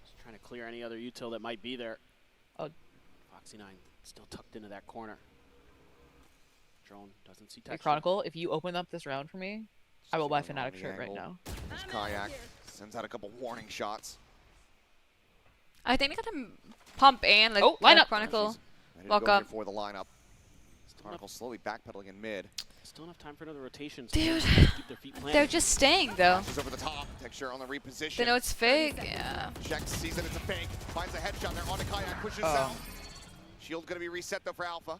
Just trying to clear any other util that might be there. Oh. Foxy 9 still tucked into that corner. Drone doesn't see Hey, texture. Chronicle, if you open up this round for me, I will buy Fnatic shirt right now. This kayak sends out a couple warning shots. I think they got him pump and like Oh, line up. Chronicle. Ready to Walk go here up. for the lineup. Chronicle slowly backpedaling in mid. Still enough time for another rotation. So Dude, keep their feet planted. they're just staying though. She's over the top. Texture on the reposition. They know it's fake. Yeah. Checks, sees that it's a fake. Finds a headshot there on the kayak. Pushes out. Shield gonna be reset though for Alpha.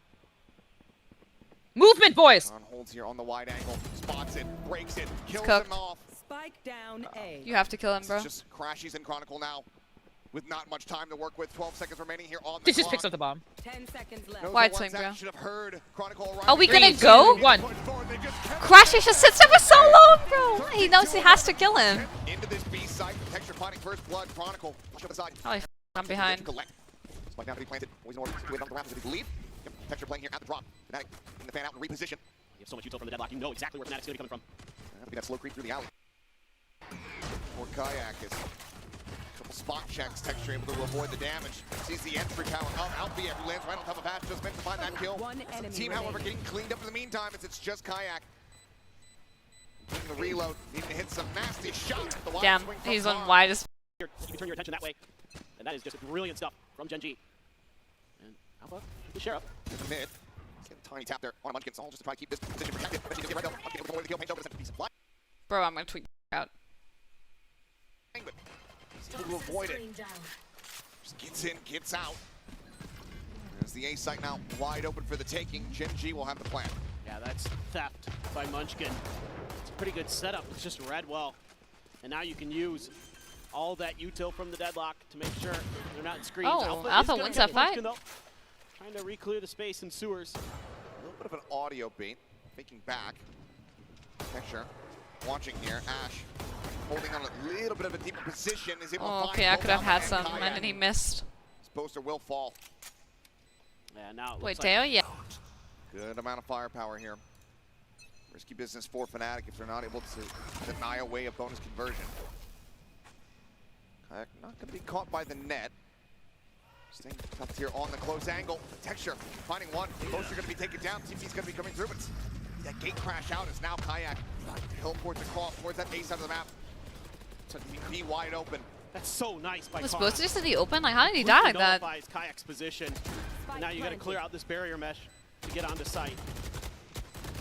Movement, boys! On holds here on the wide angle. Spots it. Breaks it. Kills cooked. him off. Spike down A. You have to kill him, bro. It's just crashes in Chronicle now. With not much time to work with. 12 seconds remaining here on the This just clock. picks up the bomb. 10 seconds left. Knows Wide the swing, ones that bro. should have heard Chronicle arrive. Are we gonna 3, go? 2, 1. Crashes just sits there for so long, bro. He knows he has to kill him. Into this B site. Texture finding first blood. Chronicle. Push up the side. Holy f, I'm behind. Collect. Spike now to be planted. Always more wait on the round. Does he leave? Yep. Texture playing here at the drop. Fnatic in the fan out and reposition. You have so much util from the deadlock. You know exactly where Fnatic's going to be coming from. That'll be that slow creep through the alley. Poor kayak is a couple spot checks. Texture able to avoid the damage. Sees the entry power of Alfajer who lands right on top of Ash. Just meant to find that kill. One enemy Team, however, remaining. getting cleaned up in the meantime as it's just kayak. Getting the reload. Needing to hit some nasty shots. The wide Damn, swing from he's on Karan. wide as. You can turn your attention that way. And that is just brilliant stuff from Gen.G. And Alpha, the sheriff. In the mid. He's getting a tiny tap there on Munchkin. All just to try to keep this position protected. Eventually gonna get right up. Munchkin able to avoid the kill. Paint over the center piece of fly. Bro, I'm gonna tweet out. But he's able to avoid it. Just gets in, gets out. There's the A site now wide open for the taking. Gen.G will have the plan. Yeah, that's theft by Munchkin. It's a pretty good setup. It's just read well. And now you can use all that util from the deadlock to make sure they're not in screens. Oh, is Alpha gonna wins get that fight. Munchkin, though. Trying to re-clear the space in sewers. A little bit of an audio beat. Faking back. Texture. Watching here. Ash holding on a little bit of a deeper position. Is able to Oh, find okay, I both could have Alpha had and some, Kayak. and then he missed. This Boaster will fall. Yeah, now it Wait, looks like Teo? Yeah. Good amount of firepower here. Risky business for Fnatic if they're not able to deny away a bonus conversion. Kayak not going to be caught by the net. Staying tough here on the close angle. Texture finding one. Boaster going to be taken down. TP's going to be coming through, but that gate crash out is now Kayak. Teleports across towards that A side of the map. To be wide open. That's so nice by Was Connor. Boaster just in the open? Like, how did he die like that? Nullifies Kayak's position. And now you got to clear out this barrier mesh to get onto site.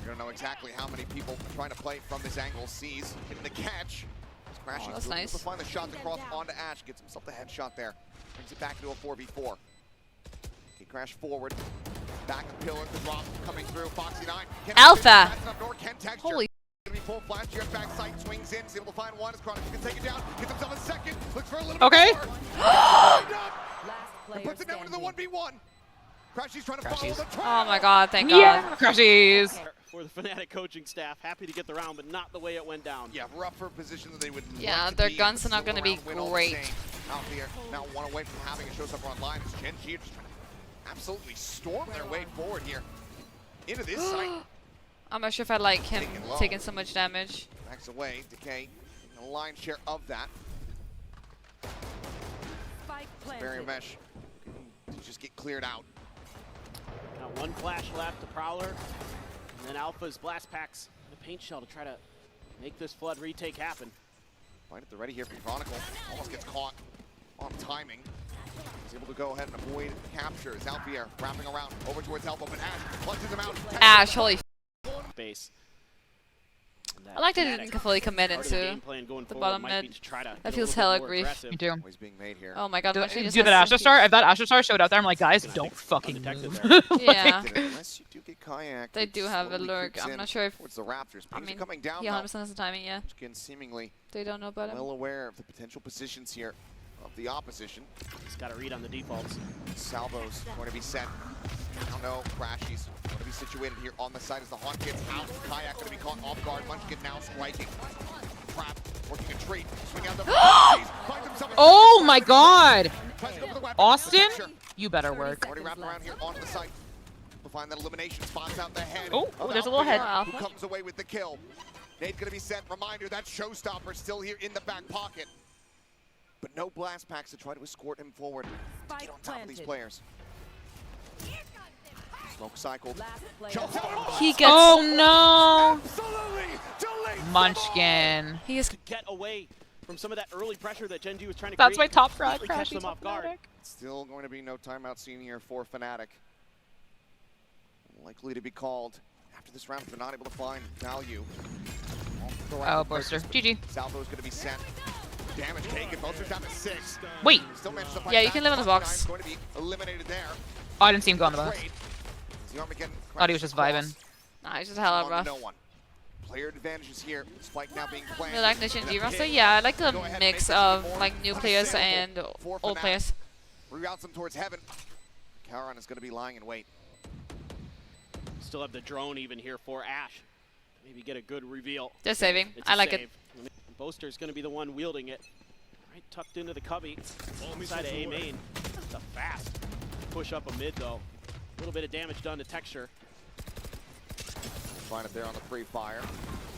You don't know exactly how many people trying to play from this angle. Sees hitting the catch. He's crashing. That's nice. To find the shots across onto Ash. Gets himself the headshot there. Brings it back into a 4v4. He crashed forward. Back the pillar. The drop coming through. Foxy 9. Alpha. Holy. Gonna be full flash. Just back sight. Swings in. Is able to find one. As Chronic can take it down. Gets himself a second. Looks for a little Okay. bit more. Last And player puts it down into the standing. 1v1. Crashy's trying to follow the trail. Oh my god, thank god. Yeah, Crashies. For the Fnatic coaching staff, happy to get the round, but not the way it went down. Yeah, rougher position than they would Yeah, like to their be, guns but are not still gonna be around win all the great. same. Alfajer now one away from having a showstopper online as Gen.G just trying to absolutely storm their way forward here into this site. I'm not sure if I like him Taking low. taking so much damage. Backs away, Decay, the lion's share of that. Spike Barrier planted. mesh to just get cleared out. Now one flash left to Prowler, and then Alpha's blast packs the paint shell to try to make this flood retake happen. Find at the ready here from Chronicle. Almost gets caught on timing. He's able to go ahead and avoid capture. As Alfajer wrapping around over towards Alpha, but Ash punches him out. Ash, holy Base. I like that he didn't fully commit into the bottom mid. That feels hella grief. Me too. He's being made here. Oh my god, Do Mushy just that has Astra such Star? If that Astra Star showed out there, I'm like, guys, don't fucking move. Yeah. Unless you do get Kayak, They it do have a slowly lurk. creeps I'm in not sure if... towards the Raptors. I He's mean, coming down he now. 100% has the timing, yeah. Again, seemingly They don't know about him. well aware of the potential positions here of the opposition. He's got to read on the defaults. Salvo's going to be sent. I don't know. Crashies going to be situated here on the side as the Haunt gets out. Kayak going to be caught off guard. Munchkin now striking. Trap, working a treat. Swing out the finds himself a Oh my god! tries to go for the weapon. Austin? Sure. You better work. Already wrapped around here onto the site. We'll find that elimination spots out the head. Oh, of there's a little head. Alfajer, who comes away with the kill. Nade's gonna be sent. Reminder that showstopper still here in the back pocket. But no blast packs to try to escort him forward to get on top of these planted. players. Smoke cycled. Last player Jumps out. He gets... Oh no! Absolutely delayed. Munchkin. He is... To get away from some of that early pressure that Gen.G was trying to That's my create. top frag. Completely catch Crashies them off guard. Still going to be no timeout seen here for Fnatic. Likely to be called after this round if they're not able to find value. Oh, Boaster. GG. Salvo's going to be sent. Damage taken. Boaster's down to 6. Wait. Still managed to fight Yeah, you back. can live in the box. Going to be eliminated there. Oh, I didn't see him go on the box. Trade. The Armageddon Thought he was just vibing. Nah, he's just hella on rough. No one. Player advantages here. Spike now being planted. You like the in a Gen.G roster? pit. Yeah, I like the Go ahead and mix make this of more like new players and unassailable for old Fnatic. players. Reroutes them towards heaven. Karan is going to be lying in wait. Still have the drone even here for Ash. Maybe get a good reveal. They're saving. It's a I like it. save. Boaster's going to be the one wielding it. Right tucked into the cubby. Inside of A main. It's a fast push up a mid though. A little bit of damage done to Texture. Find it there on the free fire.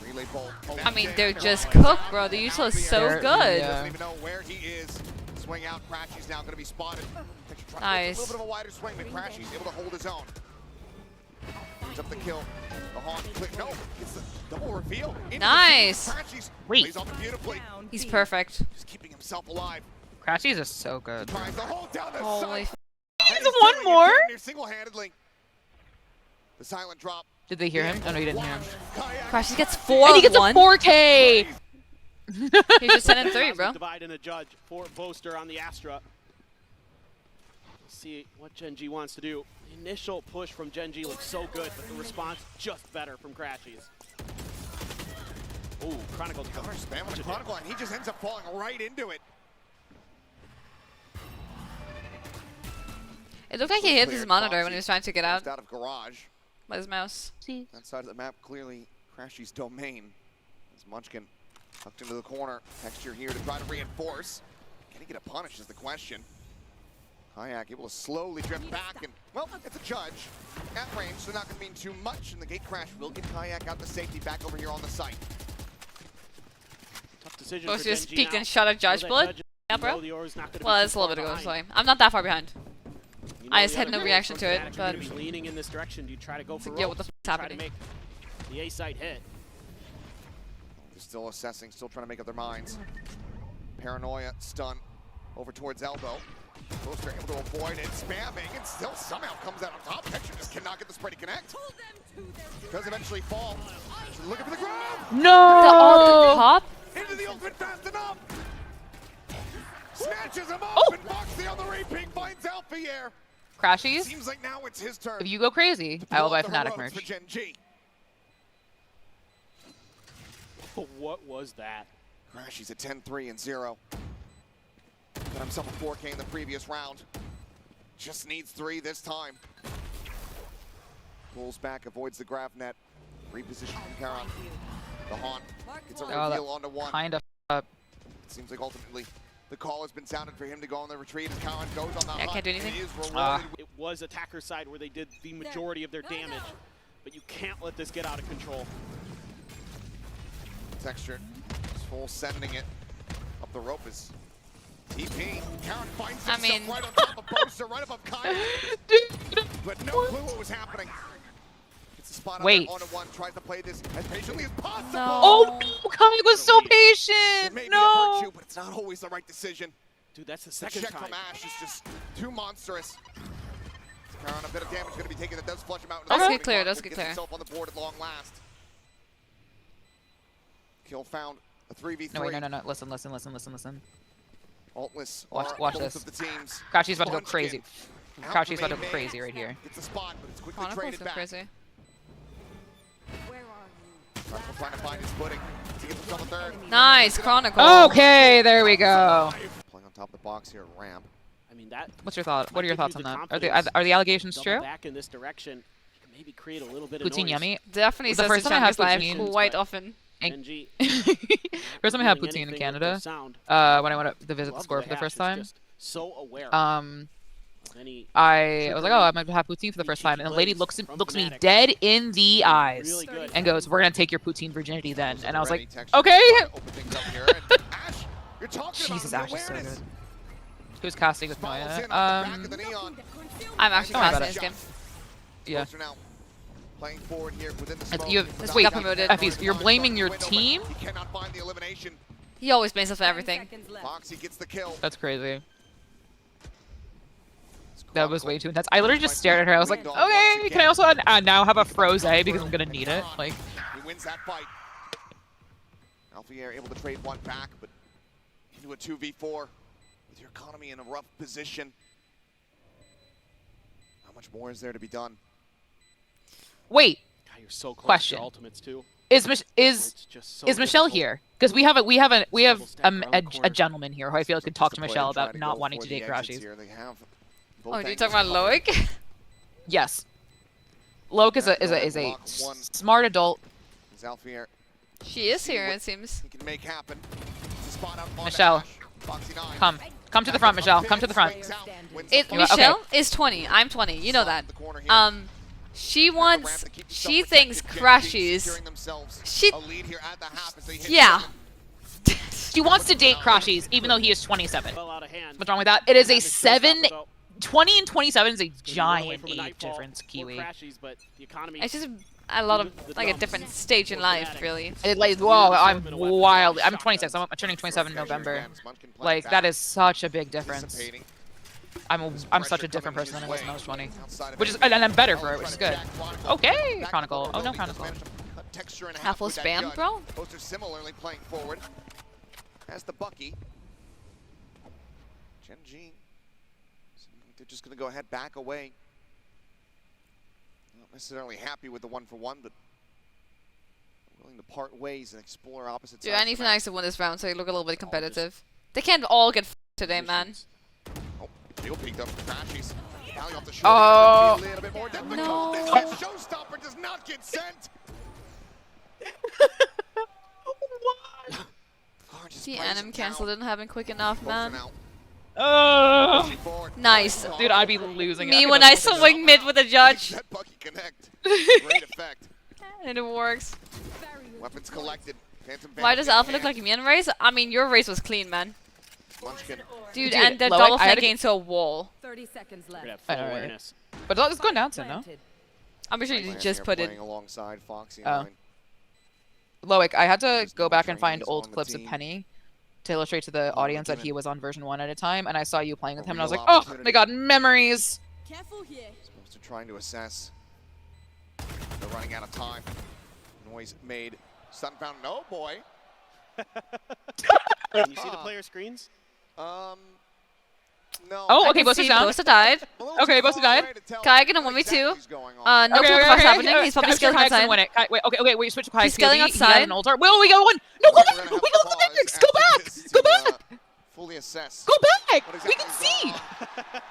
Relay bolt. I mean, they're just cooked, bro. The usual is so They're- good. yeah. Doesn't even know where he is. Swing out. Crashy's now going to be spotted. A Nice. little bit of a wider swing, but Crashy's able to hold his own. Picks up the kill. The Haunt. No, it's the double reveal. Into Nice. the Crashy's Wait. plays off beautifully. down He's B. perfect. Just keeping himself alive. Crashies is so good. Tries to hold down the Holy site. f- And There's he's one doing it more? damn near single-handedly. The silent drop. Did they hear him? Oh no, you didn't hear him. Crash, he gets And 4 he gets a 1. 4K! He's just 10 and 3, bro. Divide and a judge for Boaster on the Astra. See what Gen.G wants to do. The initial push from Gen.G looks so good, but the response just better from Crashies. Ooh, Chronicle cover. Spam on the Chronicle, and he just ends up falling right into it. It looked like he hit his monitor when he was trying to get out Out of garage. by his mouse. That side of the map clearly Crashy's domain. As Munchkin tucked into the corner. Texture here to try to reinforce. Can he get a punish is the question. Kayak able to slowly drift back, and well, it's a judge. At range, so not going to mean too much, and the gate crash will get Kayak out to safety back over here on the site. Tough decision Both for just Gen.G peeked now. and shot a Know judge that bullet. Judge Yeah, bro. know the Aura's not gonna be Well, too it's a little far bit ago, behind. so I'm not that far behind. You I know just the had other no goal reaction from to it, Fnatic, but you're gonna be leaning in this direction. Do you try to go for yeah, what the ropes? f***'s Try to happening? make the A site hit. They're still assessing, still trying to make up their minds. Paranoia, stun, over towards elbow. Boaster able to avoid it, spamming, and still somehow comes out on top. Texture just cannot get the spray to connect. Does eventually fall. She's looking for the ground. The No! pop? Into the ultimate fast enough. Snatches him up, Oh. and Moxie on the repeat finds Alfajer. Crashies, Seems like now it's his turn. if you go crazy, I will buy Fnatic For merch. Gen.G. What was that? Crashies at 10-3 and 0. Got himself a 4K in the previous round. Just needs 3 this time. Pulls back, avoids the grab net. Reposition from Karan. The haunt gets a Oh, reveal onto one. Kind of. It seems like ultimately the call has been sounded for him to go on the retreat as Karan goes on the Yeah, hunt. can't do anything. He is rewarded with It was attacker side where they did the majority of their damage, but you can't let this get out of control. Texture. Just full sending it up the rope is TP. Karan finds I himself mean- right on top of Boaster, right above Kyle. But no clue what was happening. Gets the spot Wait. on one, tries to play this as patiently as possible. No. Oh no! Kai was so It patient! may be a No! virtue, but it's not always the right decision. Dude, that's the The second check time. from Ash is just too monstrous. Karan, a bit of damage going to be taken. That does flush him out. Let's Okay. get clear, let's get Gets clear. himself on the board at long last. Kill found. A 3v3. No, wait, no. Listen. Altless Watch- are watch both this. of the teams. Crashy's about to go Munchkin crazy. out Crashy's the about to main go man. crazy right here. Gets a spot, but it's quickly Chronicle's traded so back. crazy. Chronicle trying to find his footing to get himself a third. Nice, Chronicle. Okay, there we go. Playing on top of the box here, ramp. I mean, that What's your thought? What are your might thoughts give on you that? the Are the confidence. allegations double true? back in this direction. You can maybe create a little bit of Poutine noise. yummy. Definitely The says first the time I had Champions Live poutine- quite often. Gen.G. First time I had doing poutine in anything with Canada. their sound. When I went to visit the Love score for the Hash first is time. just So aware Um, of any I was like, oh, I'm gonna have poutine for the first time, and the lady looks me dead in the eyes really good. and goes, "We're gonna take your poutine virginity then." And I was Ready, like, Texture, okay. trying to open things up here, and Ash, you're talking Jesus, about Ash is so awareness. good. Who's casting with Follows Noia? in off the back of the neon. I'm actually Don't worry about casting it. this game. Yeah. Boaster now playing forward here within the It's- smoke. you- Let's wait, got promoted. Effies, you're blaming your team? He cannot find the elimination. He always blames us for everything. Foxy gets the kill. That's crazy. That was way too intense. I literally just stared at her. I was like, okay, can I also now have a froze because I'm gonna need it? Like, He wins that fight. Alfajer able to trade one back, but into a 2v4 with your economy in a rough position. How much more is there to be done? wait, God, you're so close Question. to your ultimates too. is It's just so is Michelle difficult. here? Because we have a gentleman here who I feel like could talk to Michelle about not wanting to date Crashies. Oh, do you talk about Loic? Yes. Loke is a smart adult. Alfajer, She is here, it seems. he can make happen. It's a spot out on Michelle, Ash. Foxy 9. come to the front, Michelle. Come to the front. Michelle is 20. I'm 20. You know that. She wants. She thinks Crashies. She. Yeah. She wants to date Crashies, even though he is 27. Well out of hand. What's wrong with that? It is a Had the showstopper, though. 20 and 27 is a Can you run away giant from a age nightfall difference, for Kiwi. Crashies, but the economy It's just a lot of like a different stage in life, really. Whoa, I'm wild. I'm 26. I'm turning 27 in November. Like, that is such a big difference. I'm such a different person than I was when I was 20. Which is, and I'm better for it, which is good. Okay, Chronicle. Oh no, Chronicle. Half full spam, bro? Boaster similarly playing forward. As the Bucky. Gen.G. They're just going to go ahead, back away. Not necessarily happy with the 1-for-1, but willing to part ways and explore opposite Dude, sides. I need Fnatic to win this round so they look a little bit competitive. They can't all get today, man. Oh, Jill peeked up for Crashies. Rally off the shoulder. Oh. A little bit more difficult. No. This showstopper does not get sent. Orange is The blazing anim cancel down. didn't happen quick enough, Boaster man. now Oh, pushing forward. Nice. dude, I'd be losing it. Me when I swing mid with a judge. That Bucky connect. Great effect. And it works. Weapons collected. Phantom Why does Bandit Alpha in look hand. like me on race? I mean, your race was clean, man. Munchkin. Dude, Dude, and they're Loic, double I had flanking into a wall. 30 seconds We're left. gonna have full Alright. awareness. But it's going down soon, no? Planted. I'm sure you Playing just here, put it. playing alongside Foxy Oh. 9. Loic, I had to There's go no back and find trainees old on the clips of team. Penny to illustrate to the Oh, audience that legitimate. he was on version 1 at a time, and I saw you playing with A him, and I was real like, oh opportunity. my god, memories! Careful here. Supposed to trying to assess. They're running out of time. Noise made. Stun found. No, boy. Can you see the player screens? No. Oh, I okay, can Boaster's see down. Boaster died. A little Okay, too Boaster far died. away to tell Kai gonna what 1v2. exactly is going on. No clue what's happening. He's probably scaling Kayak's gonna outside. win it. Kai, wait, switch to Kayak's He's scaling POV. He outside. has an ulti. Will we go one? No, go We're back! gonna We have go to to the pause Matrix! Go after back! this Go to, back! Fully assess. Go back! What We can exactly see! is wrong.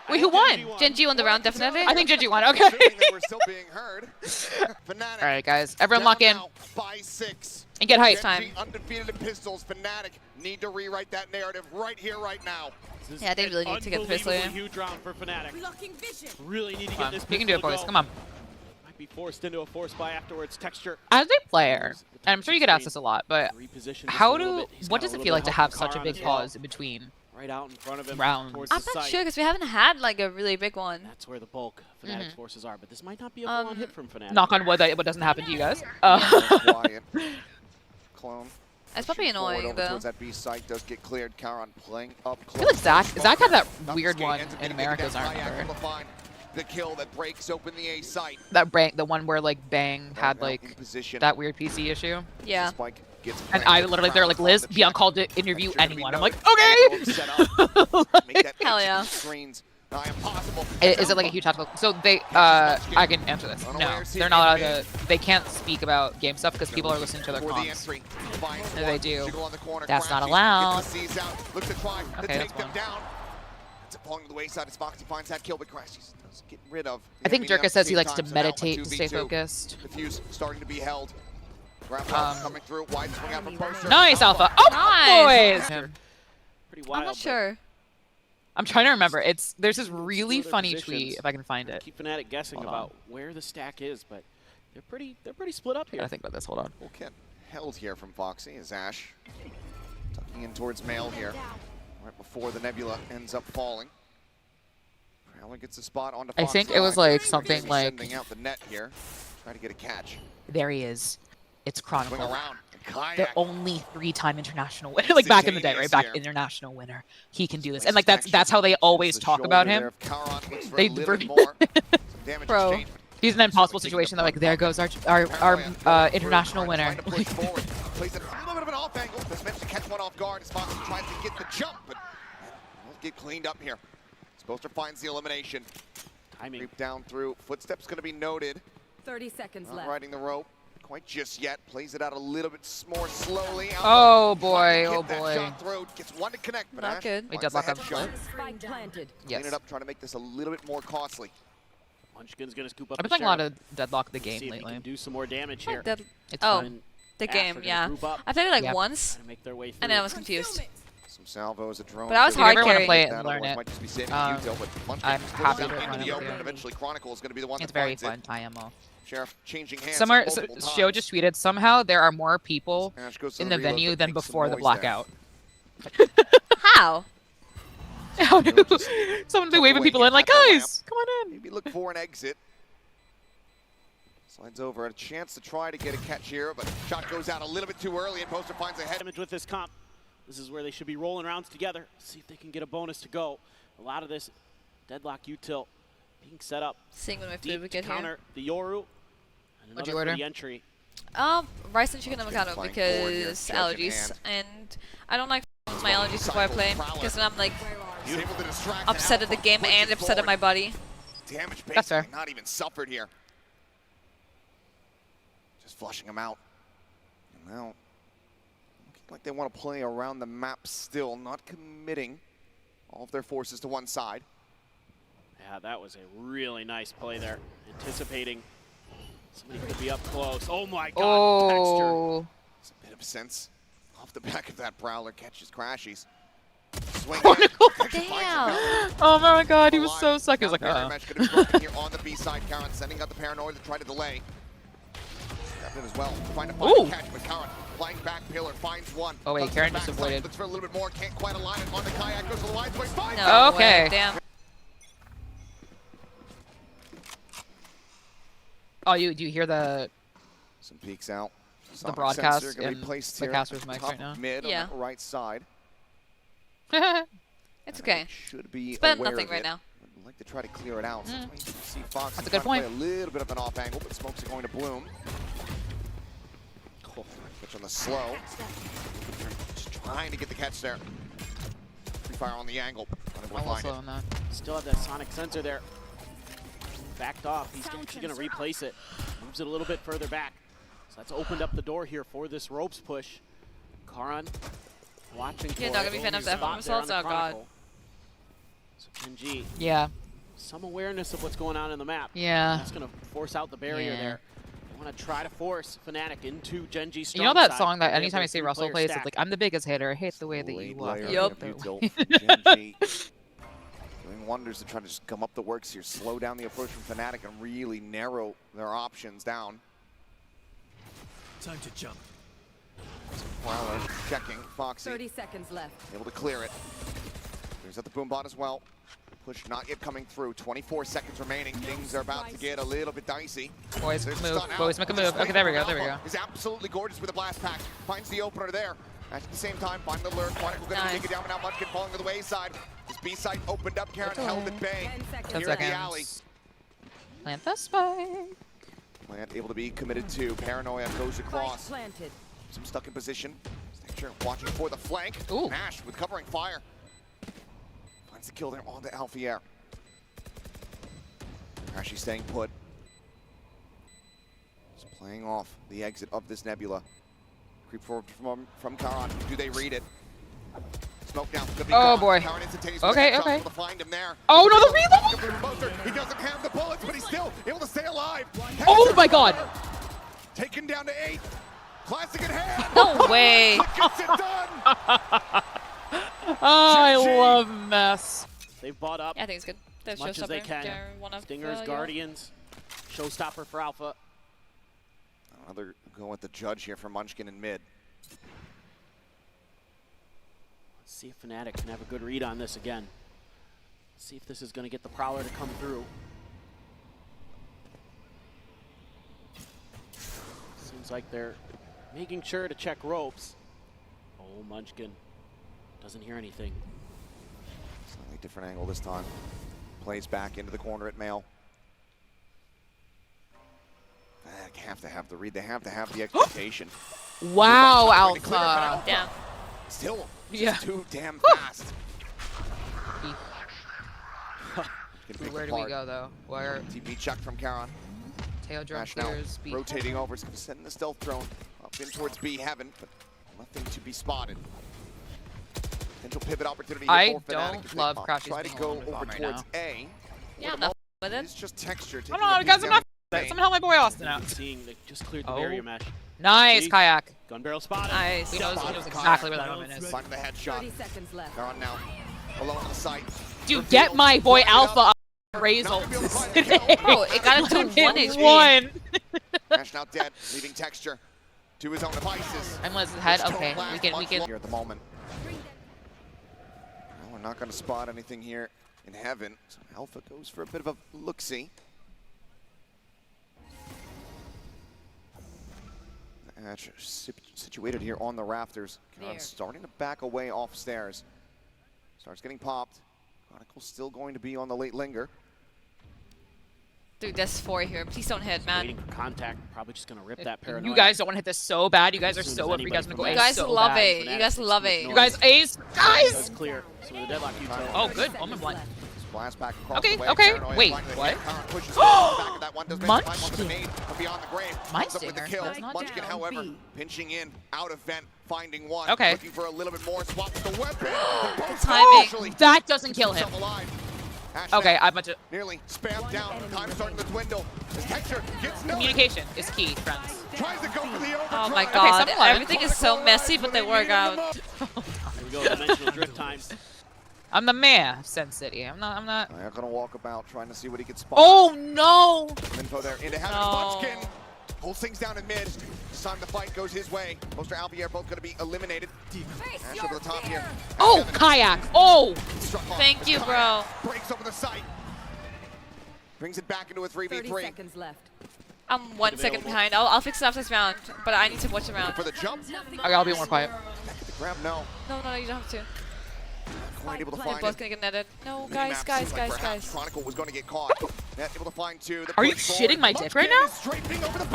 Wait, who won? Gen.G won the round, definitely. I think GenG won, okay. Assuming that we're still being heard. Fnatic. Alright, guys, everyone down lock in now by 6. and get hyped. time. Gen.G undefeated in pistols. Fnatic need to rewrite that narrative right here, right now. This is Yeah, they an really need to get the pistol unbelievably in. huge round for Fnatic. Blocking vision. Really need to Come get on, this you can do it, pistol to boys. go. Come on. Might be forced into a force buy afterwards. Texture. As a player, and I'm sure you get asked this a lot, but Reposition just how a little do, bit. He's what got a does it little feel bit like to of have help such a from big Karan as well. pause in between? Right out in front of him. Rounds. Towards I'm the not site. sure because we haven't had like a really big one. That's where the bulk of Fnatic's forces are, but this might not be a full-on hit from Fnatic. Knock on wood that it doesn't happen to you guys. Quiet. Clone. It's probably Pushing forward annoying over though. Towards that B site does get cleared. Karan playing up I close. feel like Zach had that Nothing's weird getting- one ends up in getting Americas, taken I down. Kayak remember. able to find the kill that breaks open the A site. The one where like Bang had Now in like position. that weird PC issue. Yeah. Spike gets And framed I with literally, Karan they're like, on Liz, the be on check. call to interview That should be anyone. I'm noted. like, okay! Set up. Make that Hell HQ yeah. Screens. Impossible. Is it like a huge tactical? So they, I can answer this. No, they're not allowed to. They can't speak about game stuff because people are listening to their For the comms. entry. Finds No, one. they do. Jiggle on the corner, That's not crashes, allowed. gets the C's out, looks to try to Okay, take that's them one. down. It's a falling to the wayside as Foxy finds that kill, but crashes. Does get rid of. I think the enemy Jerka says he at likes the to same time, so now a meditate to stay 2v2. focused. The fuse starting to be held. Grapple coming through. Wide swing out from Boaster. Nice, Alpha. Oh, Nice. boys! Pretty wild. I'm not but sure. I'm trying to remember. There's this really Two other funny positions. tweet if I can find it. Keep Fnatic guessing Hold on. about where the stack is, but they're pretty split up I here. gotta think about this. Hold on. Full kit held here from Foxy as Ash tucking in towards Mail here. Right before the Nebula ends up falling. Prowler gets a spot onto I Foxy. think it was like something like, Sending out the net here. Try to get a catch. there he is. It's Swing Chronicle. around. The Kayak. only 3-time international winner, like back in the day, right? Back Instantaneous here. international winner. He can do this, and like that's how they always The talk about shoulder him. there of Karan looks for They a little bit br- more. Some damage Bro. exchange. He's in an impossible situation. They're like, there goes our international winner. Trying to push forward. Plays it a little bit of an off angle. Does manage to catch one off guard as Foxy tries to get the jump, but won't get cleaned up here. Boaster finds the elimination. Timing. Creep down through. Footsteps going to be noted. 30 seconds Not left. riding the rope quite just yet. Plays it out a little bit more slowly. Oh Trying boy, to oh get that boy. shot through. Gets one to connect, but Not Ash good. We finds the deadlock him. headshot. Spike planted. Clean Yes. it up, trying to make this a little bit more costly. Munchkin's gonna scoop up. I've been the playing a lot Sheriff. of Deadlock the See game if he lately. can do some more damage here. That- It's oh, fun. the Ash are game, gonna yeah. group up, I played it like Yep. once, trying to make their way through. and then I was confused. Some salvos, a drone. But I was too. hard If you ever want to carrying. play it That and learn otherwise it, might just be saving um, util, but Munchkin I'm goes happy out to into run the it open, with and you. eventually Chronicle is going to be the one It's that very finds fun. it. Tie ammo. Sheriff changing hands Somewhere, multiple Shio times. just tweeted, somehow there are more people Ash goes to in the the reload, venue but than makes some before the noise there. blackout. How? How do just someone be tuck waving away people in like, at the lamp. guys, come on in. Maybe look for an exit. Slides over, a chance to try to get a catch here, but shot goes out a little bit too early, and Boaster finds a head. Damage with this comp. This is where they should be rolling rounds together. See if they can get a bonus to go. A lot of this deadlock util being set up. Seeing when my food Deep would to get here. counter the Yoru. And What'd another you for order? the entry. Rice and chicken avocado Flying forward here, because joke in allergies, hand. and I don't like with my allergies before I play because then I'm like He's able to distract upset at the Alpha, game pushes and upset at my forward. body. Damage That's fair. basically not even suffered here. Just flushing him out. And now, looking like they want to play around the map still, not committing all of their forces to one side. Yeah, that was a really nice play there. Anticipating somebody could be up close. Oh my god, Texture. Oh, It's a bit of sense. Off the back of that Prowler, catches Crashies. Swing Chronicle. Damn. oh my god, he was so sucky. He was like, Barrier match gonna be broken here on the B side. Karan sending out the paranoid to try to delay. Grabbed it as well. Trying to find Ooh. a catch, but Karan flying back pillar finds one. Oh, wait, Comes to Karan the just backside, avoided. Looks for a little bit more, can't quite align it on the kayak. Goes to the wide swing, finds No Okay. way, damn. Oh, do you hear the Some peeks out. the broadcast Sensor gonna be in placed the here. caster's mics Top right now? mid Yeah. on the right side. It's okay. Should be It's better than aware nothing of right it. now. I'd like to try to clear it out. So that's why you see Fox That's a good trying point. to play a little bit of an off angle, but smokes are going to bloom. Cool. Switch on the slow. Just trying to get the catch there. Free fire on the angle. Unable to find it. On that. Still have that sonic sensor there. Backed off. He's actually going to replace it. Moves it a little bit further back. So that's opened up the door here for this ropes push. Karan watching for Yeah, not gonna be fan of the spot there on results. the Oh god. Chronicle. So Gen.G, Yeah. some awareness of what's going on in the map. Yeah. That's going to force out the barrier Yeah. there. They want to try to force Fnatic into Gen.G's strong You know that side. song that They have anytime their I see 3-player Russell plays, stack. it's like, I'm the biggest hater. I hate the way that Blade you walk. layer I Yup. of hate the util way- from Gen.G. Doing wonders to try to just come up the works here, slow down the approach from Fnatic and really narrow their options down. Time to jump. Prowler checking. Foxy 30 seconds left. able to clear it. There's at the boombot as well. Push not yet coming through. 24 seconds remaining. Things are about to get a little bit dicey. Boys, There's a move. stun out. Boys, make a Just move. Okay, waiting there we for go. There we Alpha. go. Is absolutely gorgeous with the blast pack. Finds the opener there. At the same time, find the lure. Chronicle gonna Nice. take it down, but now Munchkin falling to the wayside. His B site opened up. Karen held at bay. 10 seconds. 10 Here in the alley. seconds. Plant the spike. Plant able to be committed to. Paranoia goes Spike across. planted. Some stuck in position. Stacture watching for the flank. Ooh. Nash with covering fire. Finds the kill there onto Alfajer. Actually staying put. Just playing off the exit of this nebula. Creep forward from Karan. Do they read it? Smoke down. Could be Oh, Karan. boy. Karan instantaneously Okay, with the headshot, okay. able to find him there. Oh, no, the reload! Boaster. He doesn't have the bullets, but he's still able to stay alive. Oh my god! Taken down to 8. Classic in hand. No way. Gets it done. Oh, I GenG. love mess. They've bought up Yeah, I think it's good. That's as much as they showstopper. can. They're one of Stingers, yeah. Guardians, showstopper for Alpha. Another go at the judge here for Munchkin in mid. Let's see if Fnatic can have a good read on this again. See if this is going to get the Prowler to come through. Seems like they're making sure to check ropes. Oh, Munchkin doesn't hear anything. Slightly different angle this time. Plays back into the corner at Mail. They have to have the read. They have to have the expectation. Wow, Trying to clear it, but Alpha. Down. Still just Yeah. too damn fast. Can pick Where do we apart. go, though? Where? TP check from Karan. Tail drum Nash now clears. B. rotating over. He's going to send the stealth drone up in towards B heaven, but nothing to be spotted. Potential pivot opportunity here I for Fnatic don't if they love Crouchy's try to being go alone with over bomb right towards now. A. Yeah, I'm not with it. It's just texture. I taking don't know, the guys, peek I'm down not. at A. Somehow my boy Austin out. Seeing they just cleared the Oh. barrier mesh. Nice, See? Kayak. Gun barrel spotted. Nice. He knows Kayak. exactly where that moment is. Finding the headshot. 30 seconds left. Karan now alone on the site. Dude, Revealed, get my boy light it Alpha up. up. Razor. Not gonna be able to find the kill. Oh, it got him to 1 HP. One. Nash now dead, leaving texture to his own devices. I'm Liz's head. Which don't Okay, last we can. much longer at the moment. Well, we're not going to spot anything here in heaven. So Alpha goes for a bit of a look-see. Situated here on the rafters. Karan starting to back away off stairs. Starts getting popped. Chronicle's still going to be on the late linger. Dude, that's 4 here. Please don't hit, man. Waiting for contact. Probably just going to rip that paranoia. You guys don't want to hit this so bad. You guys are As soon so as up. You guys anybody want to go from A You guys so love bad. it. You guys love it. You guys A's. That's Guys! clear. So the deadlock util. Oh, good. Omen blind. Blast back across Okay, the way. okay. Paranoia Wait, finding the what? hit. Karan pushes on the back of that one. Does manage to find one with the Munchkin. nade from beyond the grave. My Comes up with the stinger. kill. That's not Munchkin, down. however, B. pinching in, out of vent, finding one. Okay. Looking for a little bit more. Swaps the weapon. They both Timing. actually That doesn't kill keep him. himself alive. Ash Okay, now I bet you. nearly spammed down. Time starting to dwindle. His texture gets no. Communication is key, friends. Tries to go for the Oh overdrive. my god. 7-11. Everything is so messy, but they work out. Here we go. Dimensional drift time. I'm the mayor of Sen City. I'm not. They're gonna walk about trying to see what he can spot. Oh no! Some info there into heaven. No. Munchkin holds things down in mid. It's time the fight goes his way. Boaster, Alfajer both gonna be eliminated. Ash over the top here. Oh, Kayak! Oh! Struck off. Thank you, bro. Breaks over the site. Brings it back into a 30 3v3. seconds left. I'm 1 second behind. I'll fix it after this round, but I need to watch the round. For the jump. Okay, I'll be more quiet. The grab, no. No, you don't have to. Quite able to They're find both it. gonna get netted. No, Minimap guys. seems like perhaps Chronicle was going to get caught. Net able to find two. Are you shitting my dick right now?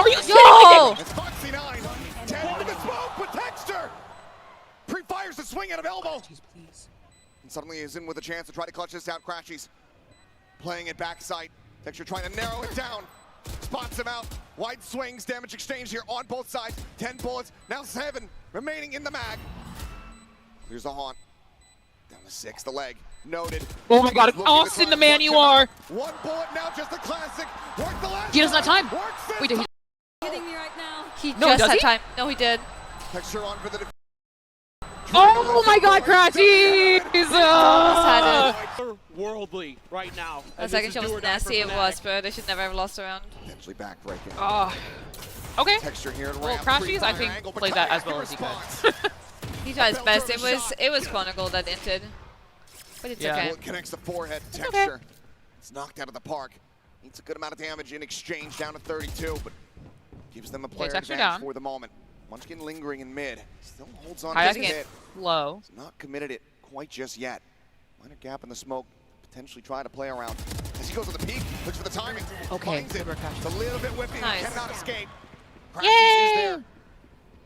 Are you Yo! It's Foxy 9. 10 with the smoke, but Texture pre-fires the swing out of elbow. And suddenly is in with a chance to try to clutch this out. Crashies playing it backside. Texture trying to narrow it down. Spots him out. Wide swings, damage exchange here on both sides. 10 bullets, now 7 remaining in the mag. Here's the haunt. Down to 6, the leg. Noted. Oh my god, Austin, the man you are! 1 bullet now, just a classic. Work the last He doesn't have time. Wait, did he? Hitting me right now. He No, just does had he? time. No, he did. Texture on for the Oh my god, Crashies! Worldly right now. The second shot was nasty, it was, but they should never have lost a round. potentially backbreaking. Okay. Texture here and Well, ramp, Crashies, I pre-fire think, angle, but played that Kayak as well as he could. responds. He tried his best. It was Chronicle that entered. But it's Yeah. okay. Bullet connects the forehead. okay. Texture. It's knocked out of the park. Needs a good amount of damage in exchange, down to 32, but gives them a player Texture advantage down. for the moment. Munchkin lingering in mid. Still holds on Kayak to is hit. low. He's not committed it quite just yet. Minor gap in the smoke. Potentially try to play around. As he goes to the peak, looks for the timing. Okay, Finds it. good work, Crashies. It's a little bit whippy. Nice. Cannot escape. Crashies Yay! is there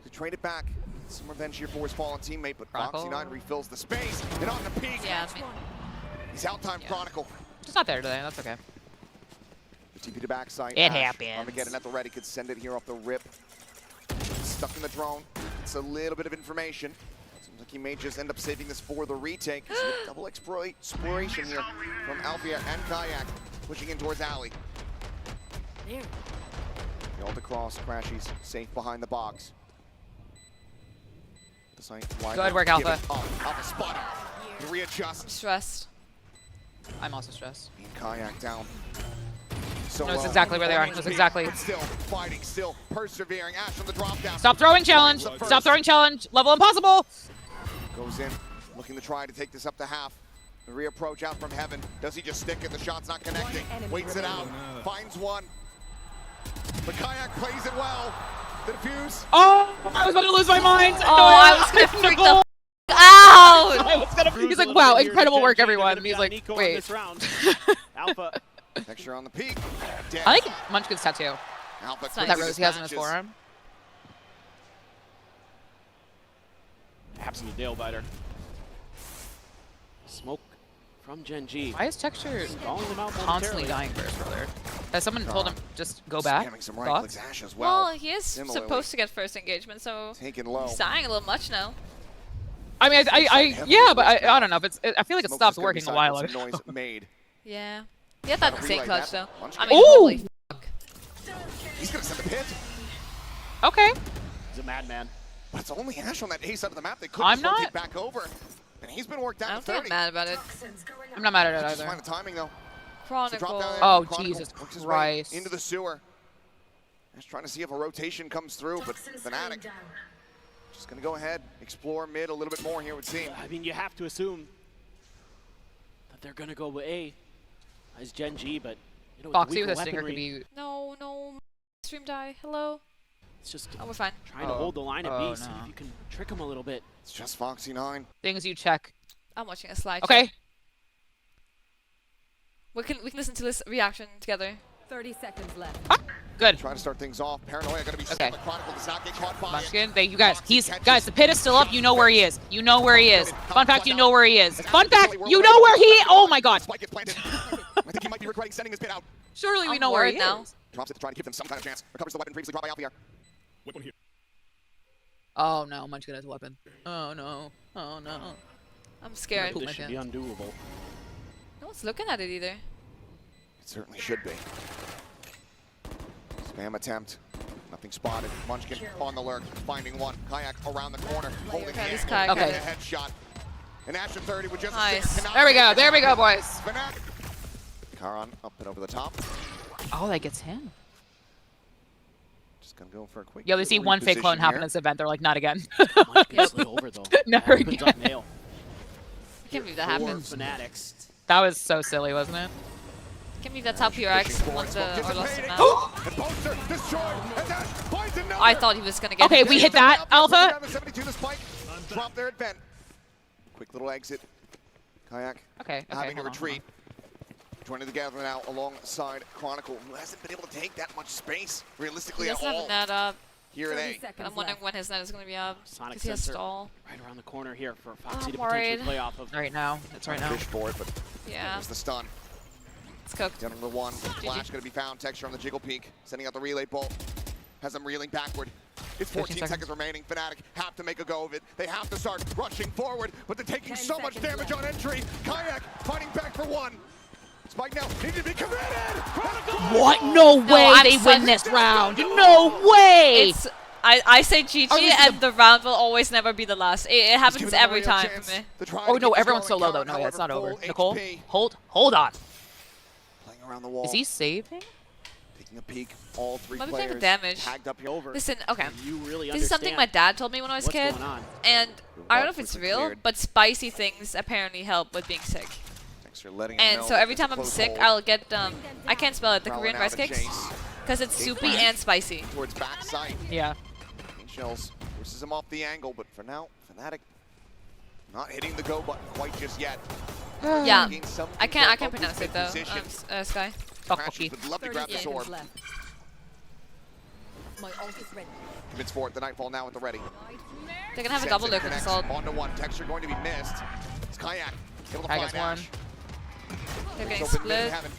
to trade it back. Some revenge here for his fallen teammate, but Chronicle. Foxy 9 refills the space. And on the peak. Yeah, I mean, He's out time Chronicle. Just not there today, that's okay. The TP to backside. It Ash, happens. Armageddon at the ready, could send it here off the rip. Stuck in the drone. It's a little bit of information. Seems like he may just end up saving this for the retake. It's a double exploration here from Alfajer and Kayak, pushing in towards Alley. The ult across, Crashies safe behind the box. The site wide Good open, work, give Alpha. it up. Alpha spotted. He readjusts. stressed. I'm also stressed. And Kayak down. So Knows low. exactly where they are. Knows exactly. But still fighting, still persevering. Ash on the drop down. Stop throwing challenge! Stop throwing challenge! Level impossible! Goes in, looking to try to take this up to half. The reapproach out from heaven. Does he just stick it? The shot's not connecting. Waits it out. Finds one. But Kayak plays it well. The defuse. Oh! I was about to lose my mind! Oh, I was gonna freak the Incredible. out! I was gonna, he's like, wow, Here to incredible work, GenG, everyone. gonna And he's be like, Nico in wait. this round. Alpha. Texture on the peak. Dead. I like Munchkin's tattoo. Alpha nice. That quickly rose he has in his dispatches. forearm. Absolute nail biter. Smoke from GenG. Why is Texture Calling them out constantly momentarily. dying first, brother? Has someone told him just go back? Spamming some right Thoughts? clicks. Ash as well. Well, he is Similarly. supposed to get first engagement, so Taken low. he's dying a little much now. I mean, yeah, but I don't know if it's. I feel like it Smoke's stopped just gonna working a decide while what's ago. noise made. Yeah. He had that Gotta insane relay clutch, that. though. Munchkin. I mean, Ooh! holy fuck. He's gonna send the pit. Okay. He's a madman. But it's only Ash on that A side of the map. They could I'm just rotate not- back over. And he's been worked I down don't to think 30. I'm mad about it. I'm not mad at it Just find either. the timing though. So Chronicle. drop down there. Oh, Chronicle Jesus works his way Christ. into the sewer. Just trying to see if a rotation comes through, but Fnatic just gonna go ahead, explore mid a little bit more here, it would seem. I mean, you have to assume that they're gonna go with A as GenG, but you know, with the Foxy weaker with a stinger could weaponry, be. No. Stream die. Hello? it's just Oh, we're fine. trying to Oh. hold the line at Oh, B, see no. if you can trick them a little bit. It's just Foxy 9. Things you check. I'm watching a slide. Okay. We can listen to this reaction together. 30 seconds left. Good. Trying to start things off. Paranoia gonna be set, Okay. but Chronicle does not get caught by it. Munchkin, you guys. Guys. The pit is still up. You know where he is. You know where he is. Fun fact, you know where he is. Fun fact, you know where he. Oh my God. Spike gets planted. I think he might be regretting sending his pit out. Surely we I'm know where he worried now. is. Drops it to try to give them some kind of chance. Recovers the weapon previously dropped by Alfajer. Weapon here. Oh no, Munchkin has a weapon. Oh no. Oh no. I'm scared. Poop my This should be pants. undoable. No one's looking at it either. It certainly should be. Spam attempt. Nothing spotted. Munchkin on the lurk, finding one. Kayak around the corner, holding Okay, the this angle, Kayak getting had a headshot. And Ash at 30 with just Nice. a stick. There we go. There we go, boys. Fnatic. Karan up and over the top. Oh, that gets him. Just gonna go for a quick. Yo, they see little one fake clone reposition happen here. at this event. They're like, not again. Might get slid over though. Never Opens up again. nail. I can't believe that For happened. Fanatics. That was so silly, wasn't it? Can't believe that's how PRX won the or lost the match. And Boaster destroyed, and Dash finds another. I thought he was gonna get Okay, it. we hit that, Alpha. 72 the spike. Drop there at Vent. Quick little exit. Kayak Okay, having to hold on, retreat. Joining the gathering now alongside Chronicle, who hasn't been able to take that much space realistically He at doesn't have all a net up. here at 30 A. seconds I'm wondering left. when his net is gonna be up. Sonic Because he has sensor stall. right around the corner here for Foxy I'm to worried. potentially play off of. Right now. It's right now. Fish for it, but Yeah, there's the stun. it's cooked. Down number one. Flash going to be found. Texture on the jiggle peak. Sending out the relay bolt. Has them reeling backward. It's 14 seconds. seconds remaining. Fnatic have to make a go of it. They have to start rushing forward, but they're taking 10 so much seconds damage left. on entry. Kayak fighting back for one. Spike now need to be committed. What? No way I'm they such- win this round. No way. It's I say GG Are we and the round will always never be the last. It happens every time for me. Oh no, everyone's so low though. No, yeah, it's not over. Nicole, hold on. Playing around the wall. Is he saving? Taking a peek? All three Let me take the players damage. tagged up here. Over. Listen, okay. You really This is something my dad told me when I was a what's kid, going on. and I don't know if it's Quickly real, cleared. but spicy things apparently help with being sick. Thanks for letting him And know so every it's a time I'm close sick, hold. I'll get I can't spell it, the Prowling Korean out rice of cakes, Chase. because it's soupy Flash. and spicy. Towards backside. Yeah. Pink Shells forces him off the angle, but for now, Fnatic not hitting the go button quite just yet. Yeah, Taking some I can't control of pronounce this it though. position. Sky. Fuck Crashes Cookie. would love to 30 grab the seconds sword. left. My ult is ready. Commits for it. The Nightfall now at the ready. They're gonna have a Sends double it, look with connects. assault. On to one. Texture going to be missed. It's Kayak. Able to Kayak's find one. Ash. They're getting It's open mid split. heaven.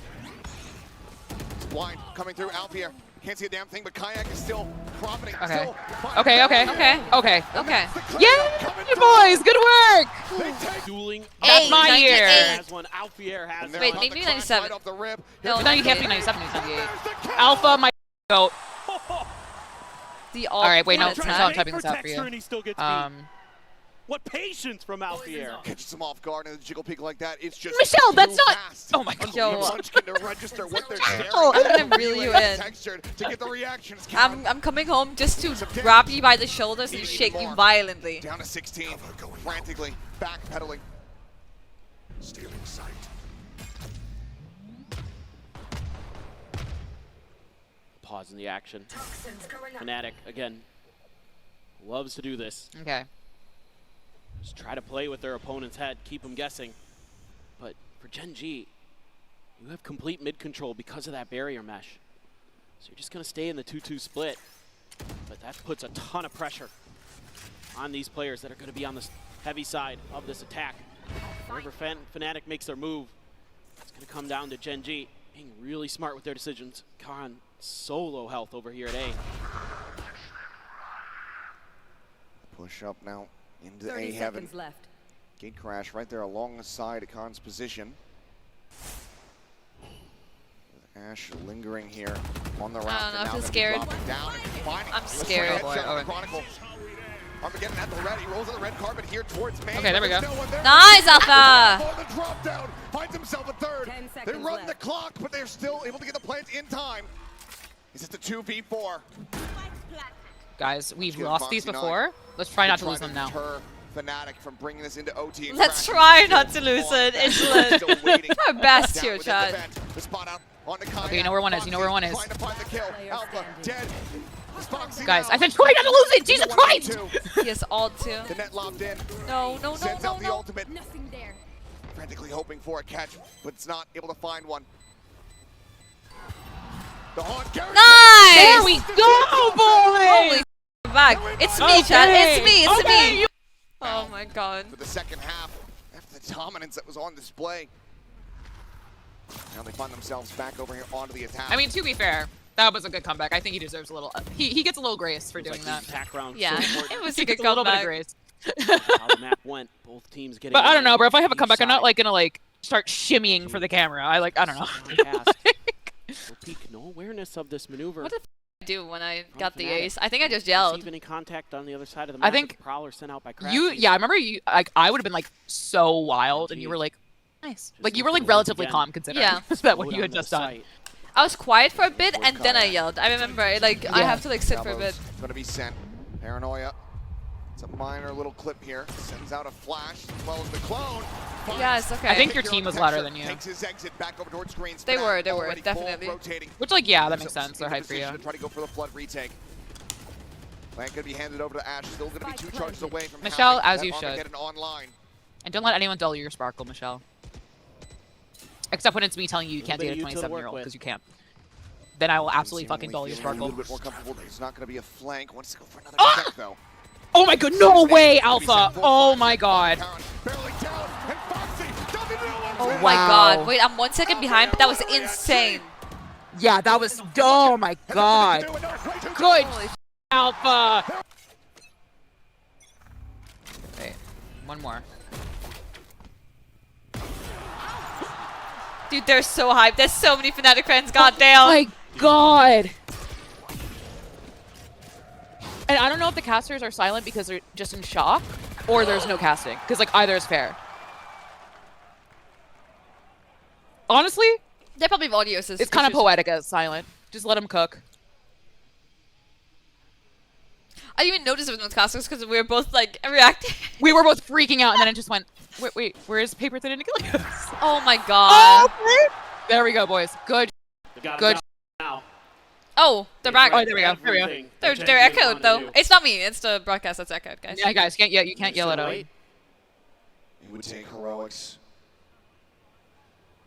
It's blind coming through Alfajer. Can't see a damn thing, but Kayak is still profiting. Okay. Still finding Okay. value. Okay. Okay. Okay. Yeah, boys, good work. They take Dueling. That's my 98. year. Has one. Alfajer has And they're one. Wait, about maybe to crash 97. right off the rib. No, No, you can't be 97, he's 98. Alpha, my goat. The All right, wait, no, alternate I'm attack. typing this out for Texture you. and he still gets beat. What patience from Alfajer. Catches them off guard in a jiggle peek like that. It's just Michelle, that's too not- fast. Oh my God. Yo. Munchkin to register what they're staring Oh, I'm at. gonna reel you Relay in. Textured to get the reactions. I'm coming home just to grab you by the shoulders and shake you violently. Down to 16, frantically backpedaling. Stealing sight. Pause in the action. Fnatic, again, loves to do this. Okay. Just try to play with their opponent's head, keep them guessing. But for Gen.G, you have complete mid control because of that barrier mesh. So you're just going to stay in the 2-2 split. But that puts a ton of pressure on these players that are going to be on the heavy side of this attack. Whenever Fnatic makes their move, it's going to come down to Gen.G being really smart with their decisions. Khan, so low health over here at A. Push up now into 30 A heaven. seconds left. Gate crash right there alongside Khan's position. Ash lingering here on the route. I don't know, I feel scared. I'm scared. Chronicle. Armageddon at the ready, rolls on the red carpet here towards main. Okay, there we go. Nice, Alpha! For the drop down, finds himself a third. 10 They seconds run the left. clock, but they're still able to get the plant in time. Is it the 2v4? Guys, we've Good, lost these Foxy before. Let's try not to Try lose them now. deter Fnatic from bringing this into OT. and Let's crashing. try not to lose Still it. on It's back. lit. Still waiting. Try our best Down here, within the Chad. vent. The spot out on the Kayak. Okay, you know where one is, you know where one is. Trying to find the kill. Player Alpha standing. dead. It's Foxy Guys, now. I said try not to lose it. Jesus One Christ! and two. He has ult too. The net lobbed in. No, no, no, Sends no, out the no. ultimate. Nothing there. Frantically hoping for a catch, but it's not able to find one. The haunt. Nice! There we go, Holy boys! back. It's me, Chad. It's me. It's Okay, me. you- Oh my god. For the second half, after the dominance that was on display. Now they find themselves back over here onto the attack. I mean, to be fair, that was a good comeback. I think he deserves a little. He gets a little grace for Looks doing like that. these attack rounds Yeah, so important. it was He a good gets a little bit of comeback. grace. How the map went. Both teams getting. But I don't know, bro. If I have a each comeback, I'm not side. like gonna like start shimmying for the camera. I don't know. Will peak no awareness of this maneuver. What did I do when I got the Fnatic. ace? I think I just Was yelled. even in contact on the other side of the I map. think with the Prowler sent out by Crash. Yeah, I remember you. Like, I would have been like so wild, and you were like, nice. Like you were like relatively calm considering Yeah. that what you had just done. I was quiet for a bit and then I yelled. I remember, like, I Yeah. have to like sit for a bit. It's gonna be sent. Paranoia. It's a minor little clip here. Sends out a flash as well as the clone. Yeah, it's okay. I think your team was louder than you. Takes his exit back over towards screens. They were, definitely. Which, like, yeah, that makes sense. They're hyped for you. To try to go for the flood retake. Plant going to be handed over to Ash. Still going to be 2 charges away from Michelle, having as that you should. Armageddon online. And don't let anyone dull your sparkle, Michelle. Except when it's me telling you you can't date a 27-year-old, because you can't. Then I will absolutely fucking dull your A sparkle. little bit more comfortable. It's not going to be a flank. Wants to go for another check, though. Oh my god, no way, Alpha! Oh my god. Oh my god. Wait, I'm 1 second behind, but that was insane. Yeah, that was... Oh my god. Good Alpha! Wait, one more. Dude, they're so hyped. There's so many Fnatic fans, goddamn. Oh my god! And I don't know if the casters are silent because they're just in shock, or there's no casting. Because, like, either is fair. Honestly, They're probably audios. it's kind of poetic as silent. Just let them cook. I didn't even notice it was no casters because we were both, like, reacting. We were both freaking out, and then it just went, wait, where is paper thin and Oh my god. Oh, there we go, boys. Good. Good. Now. Oh, they're back. Oh, there we go. There we go. They're echoed, though. It's not me. It's the broadcast that's echoed, guys. Yeah, guys, you can't yell it out. It would take heroics.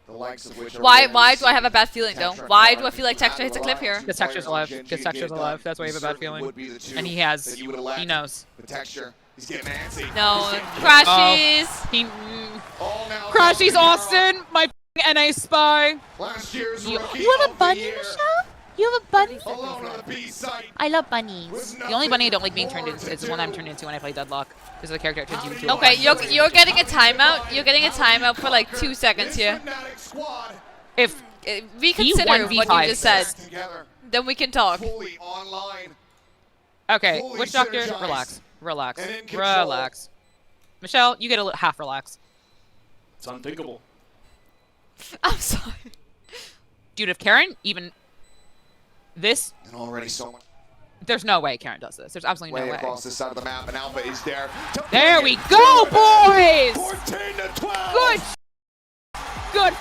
The likes of which Why do I have a bad feeling, though? Why do I feel like Texture hits a clip here? Because Texture's alive. Because Texture's alive. That's why you have a bad feeling. And he has. He knows. The Texture. He's getting antsy. No. Crashes. He... Crashies Austin, my NA spy. Last year's You rookie have a of bunny, the year. Michelle? You have a bunny? Alone on the B site. I love bunnies. The only bunny I don't like being turned into is the one I'm turned into when I play Deadlock. Because the character turns you into. Okay, you're getting a timeout. You're getting a timeout for like 2 seconds here. If Reconsider what you He1v5 just said. Then we can talk. Fully online. Okay, Fully Witch Doctor, synergized. relax. Relax. And in control. Relax. Michelle, you get a half relax. It's unthinkable. I'm sorry. Dude, if Karen even... This... And already so much. There's no way Karen does this. There's absolutely Way no way. across the side of the map, and Alpha is there. There we go, boys! 14 to 12. Good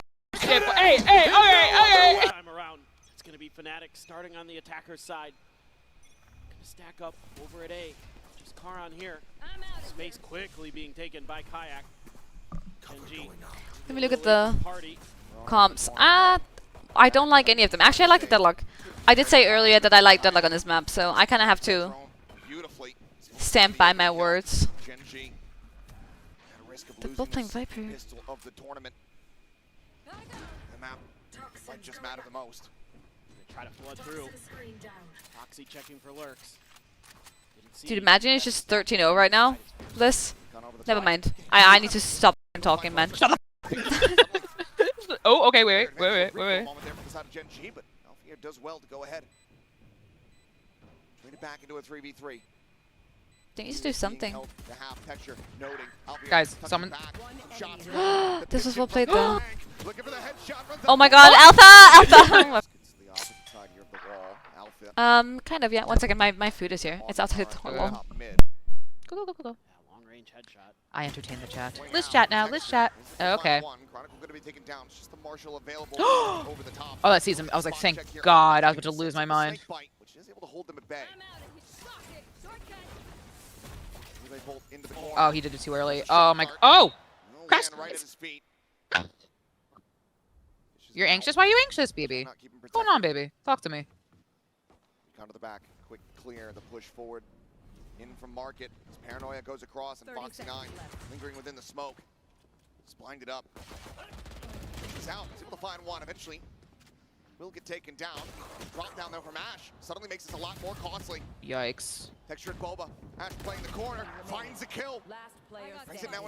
Good shit. Hey, okay. Time around. It's going to be Fnatic starting on the attacker's side. Going to stack up over at A. Just Karan here. Space quickly being taken by Kayak. Gen.G. Let me look at the comps. I don't like any of them. Actually, I like the Deadlock. I did say earlier that I like Deadlock on this map, so I kind of have to stand by my words. Gen.G. They're both playing Viper. Pistol of the tournament. The map might just matter the most. They try to flood through. Foxy checking for lurks. Dude, imagine it's just 13-0 right now. Bliss. Never mind. I need to stop talking, man. Shut up. Oh, okay, wait. Gen.G, but Alfajer does well to go ahead. Trade it back into a 3v3. They need to do something. Guys, someone... This was well played, though. Oh my god, Alpha! Kind of, yeah. 1 second, my food is here. It's outside the wall. Go. Long range headshot. I entertain the chat. Let's chat now, let's chat. Oh, okay. Oh, that season. I was like, thank God. I was about to lose my mind. Oh, he did it too early. Oh my... Oh! Crash! You're anxious? Why are you anxious, baby? What's going on, baby? Talk to me. Counter the back. Quick clear. The push forward. In from Market. As Paranoia goes across and Foxy 9 lingering within the smoke. It's blinded up. She's out. He's able to find one eventually. Will get taken down. Drop down though from Ash. Suddenly makes this a lot more costly. Yikes. Textured Boba. Ash playing the corner. Finds a kill.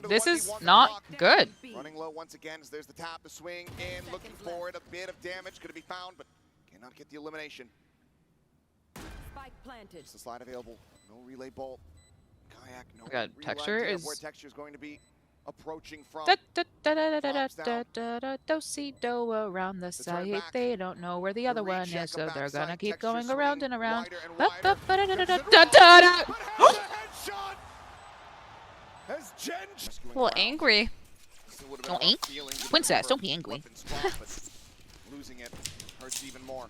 This is not good. Running low once again as there's the tap, the swing in. Looking for it. A bit of damage could be found, but cannot get the elimination. Spike planted. Just a slide available. No relay bolt. Kayak. No. God, Texture is. Where Texture is going to be approaching from. Do-si-do around the site. They don't know where the other one is, so they're gonna keep going around and around. As Gen.G A little angry. Don't ink? Princess, don't be angry. Losing it hurts even more.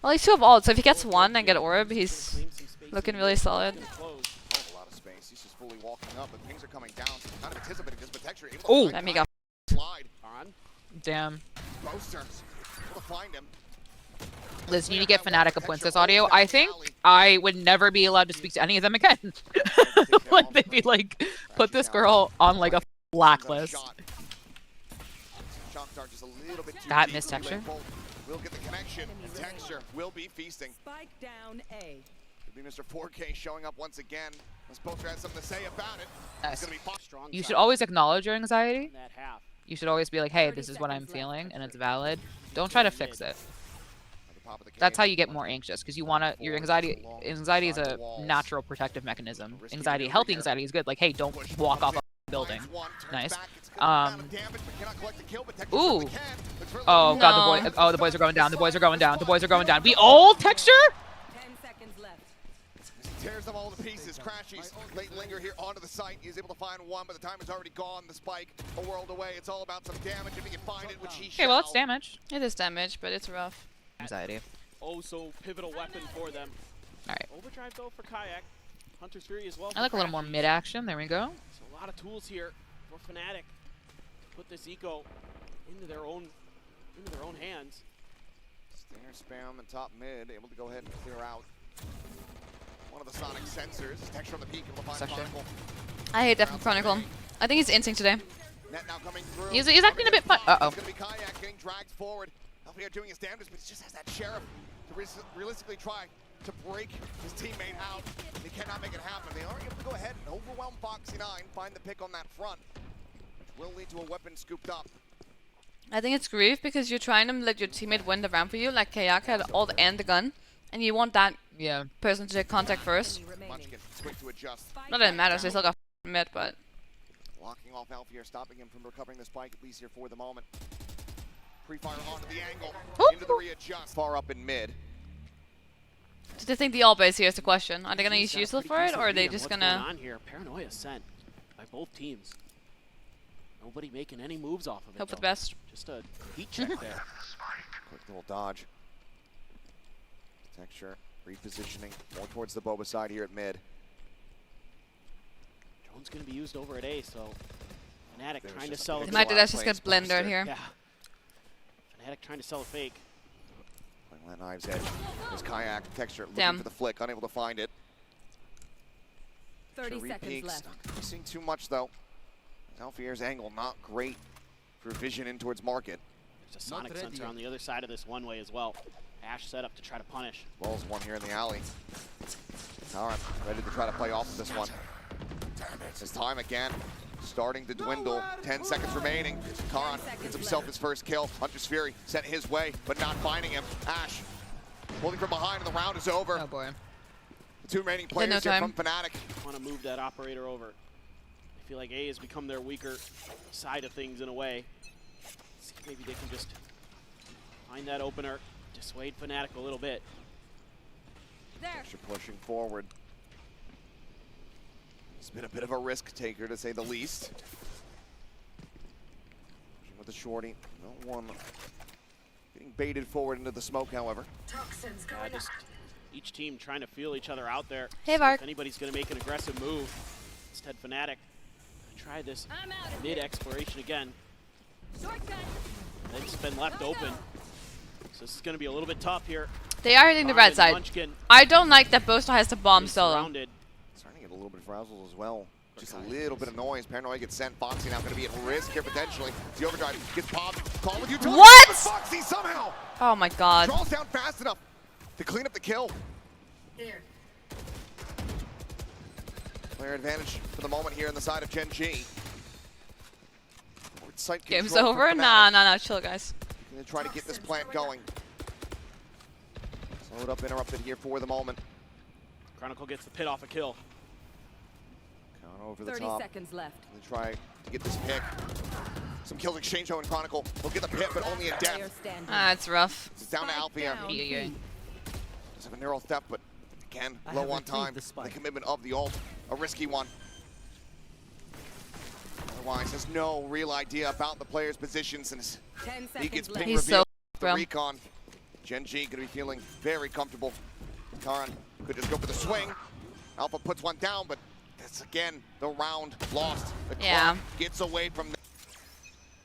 Well, he's 2 of ult, so if he gets 1 and get orb, he's looking really solid. A lot of space. He's just fully walking up, but things are coming down. So kind of anticipating this, but Texture able to Oh, that me got slide On. Damn. Boaster able to find him. Listen, you need to get Fnatic a Princess audio. I think I would never be allowed to speak to any of them again. Like, they'd be like, put this girl on like a blacklist. That missed Texture. Will get the connection. Texture will be feasting. Spike down A. Could be Mr. 4K showing up once again. This Boaster has something to say about it. Nice. It's gonna be Strong You side should always acknowledge your anxiety. in that half. You should always be like, hey, this is what I'm feeling, and it's valid. Don't try to fix it. That's how you get more anxious, because you want to. Your anxiety is a natural protective mechanism. Anxiety, healthy anxiety is good. Like, hey, don't walk off a building. Nice. Ooh. Oh god, the boys are going down. The boys are going down. The boys are going down. We all Texture. 10 seconds left. Tears them all to pieces. Crashies late linger here onto the site. He's able to find 1, but the time is already gone. The spike a world away. It's all about some damage if he can find it, which he Okay, well, it's damage. It is damage, but it's rough. Anxiety. Oh, so pivotal weapon for them. Alright. Overdrive though for Kayak. Hunter's Fury as well. I like a little more mid action. There we go. So a lot of tools here for Fnatic to put this eco into their own hands. Stinger spam and top mid, able to go ahead and clear out one of the sonic sensors. Texture on the peak, able to find Chronicle. I hate that from Chronicle. I think he's inting today. Net now coming through. He's acting a bit fun. Uh-oh. It's gonna be Kayak getting dragged forward. Alfajer doing his damage, but he just has that Sheriff to realistically try to break his teammate out. They cannot make it happen. They are able to go ahead and overwhelm Foxy 9, find the pick on that front, which will lead to a weapon scooped up. I think it's grief because you're trying to let your teammate win the round for you, like Kayak had ult and the gun, and you want that person to take contact first. Munchkin, quick to adjust. Not that it matters, they still got mid, but Locking off Alfajer, stopping him from recovering the spike, at least here for the moment. Pre-fire onto the angle, into the readjust, far up in mid. do they think the ult base here is the question? Are they gonna use Useless for it, or are they just gonna... on here? Paranoia sent by both teams. Nobody making any moves off of it. Hope for the best. Just a heat check there. Quick little dodge. Texture, repositioning more towards the Boba side here at mid. Drone's going to be used over at A, so Fnatic trying to sell. They might do that, just get Blender here. Yeah. Fnatic trying to sell a fake. Playing that Knives Edge. There's Kayak, Texture looking Damn. for the flick, unable to find it. 30 seconds Peaks. left. Not seeing too much though. Alfajer's angle not great for vision in towards market. There's a sonic sensor on the other side of this one-way as well. Ash set up to try to punish. Well as one here in the alley. Alright, ready to try to play off of this one. His time again, starting to dwindle. 10 seconds remaining. Karan gets himself his first kill. Hunter's Fury sent his way, but not finding him. Ash holding from behind, and the round is over. Oh boy. The 2 remaining players here from Fnatic. Want to move that operator over. I feel like A has become their weaker side of things in a way. See if maybe they can just find that opener, dissuade Fnatic a little bit. Texture pushing forward. He's been a bit of a risk taker, to say the least. Pushing with the shorty. No one getting baited forward into the smoke, however. Just each team trying to feel each other out there. Hey, See Vark. if anybody's going to make an aggressive move. Instead, Fnatic try this mid-exploration again. It's been left open. So this is going to be a little bit tough here. They are hitting the right side. Munchkin I don't like that Boaster has the bomb solo. surrounded. Starting to get a little bit of frazzles as well. Just a little bit of noise. Paranoia gets sent. Foxy now going to be at risk here potentially. The overdrive gets popped. Call with utility. What? Foxy somehow Oh my god. draws down fast enough to clean up the kill. Player advantage for the moment here on the side of Gen.G. Game's over? Nah, chill guys. Gonna try to get this plant going. Slowed up, interrupted here for the moment. Chronicle gets the pit off a kill. Count over the 30 top. seconds left. Gonna try to get this pick. Some kills exchange though in Chronicle. He'll get the pit, but only a Player death. standing. Ah, it's rough. It's down to Alfajer. Yeah. Does have a neural theft, but again, low on time. The commitment of the ult, a risky one. Wise has no real idea about the players' positions, and 10 he gets seconds ping He's revealed. so The bro. recon. Gen.G gonna be feeling very comfortable. Karan could just go for the swing. Alpha puts one down, but that's again the round lost. The clock gets away from the.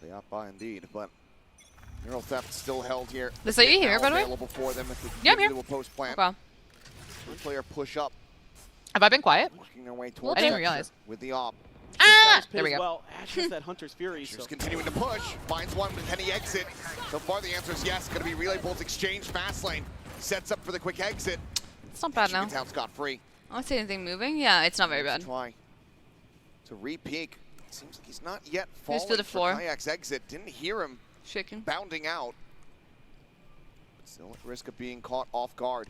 They up by indeed, but neural theft still held here. This are you here, by the way? Available for them if they Yeah, I'm here. do a post plant. Okay. One player push up, Have I been quiet? working their way I towards didn't Texture realize. with the op. Ah! There There we go. Well, Ash has that Hunter's Fury. So Just continuing to push, finds one, but can he exit? So far the answer is yes. Gonna be relay bolts exchange fast lane. Sets up for the quick exit. It's not bad now. Gets out scot-free. I don't see anything moving. Yeah, it's not very bad. Try to re-peek. Seems like he's not yet He's falling to the for floor. Kayak's exit. Didn't hear him Shaking. bounding out. But still at risk of being caught off guard.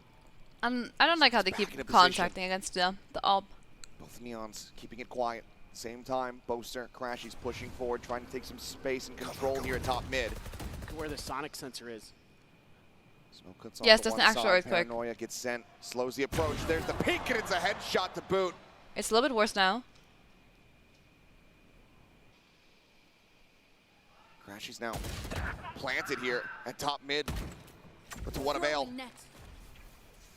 I don't like how they Back in a keep position. contracting against the AWP. Both Neons keeping it quiet. Same time, Boaster, Crashy's pushing forward, trying to take some space and control here at top mid. look at where the sonic sensor is. Smoke cuts off Yes, the that's one an actual side. earthquake. Noia gets sent, slows the approach. There's the peek, and it's a headshot to boot. It's a little bit worse now. Crashy's now planted here at top mid, but to what avail?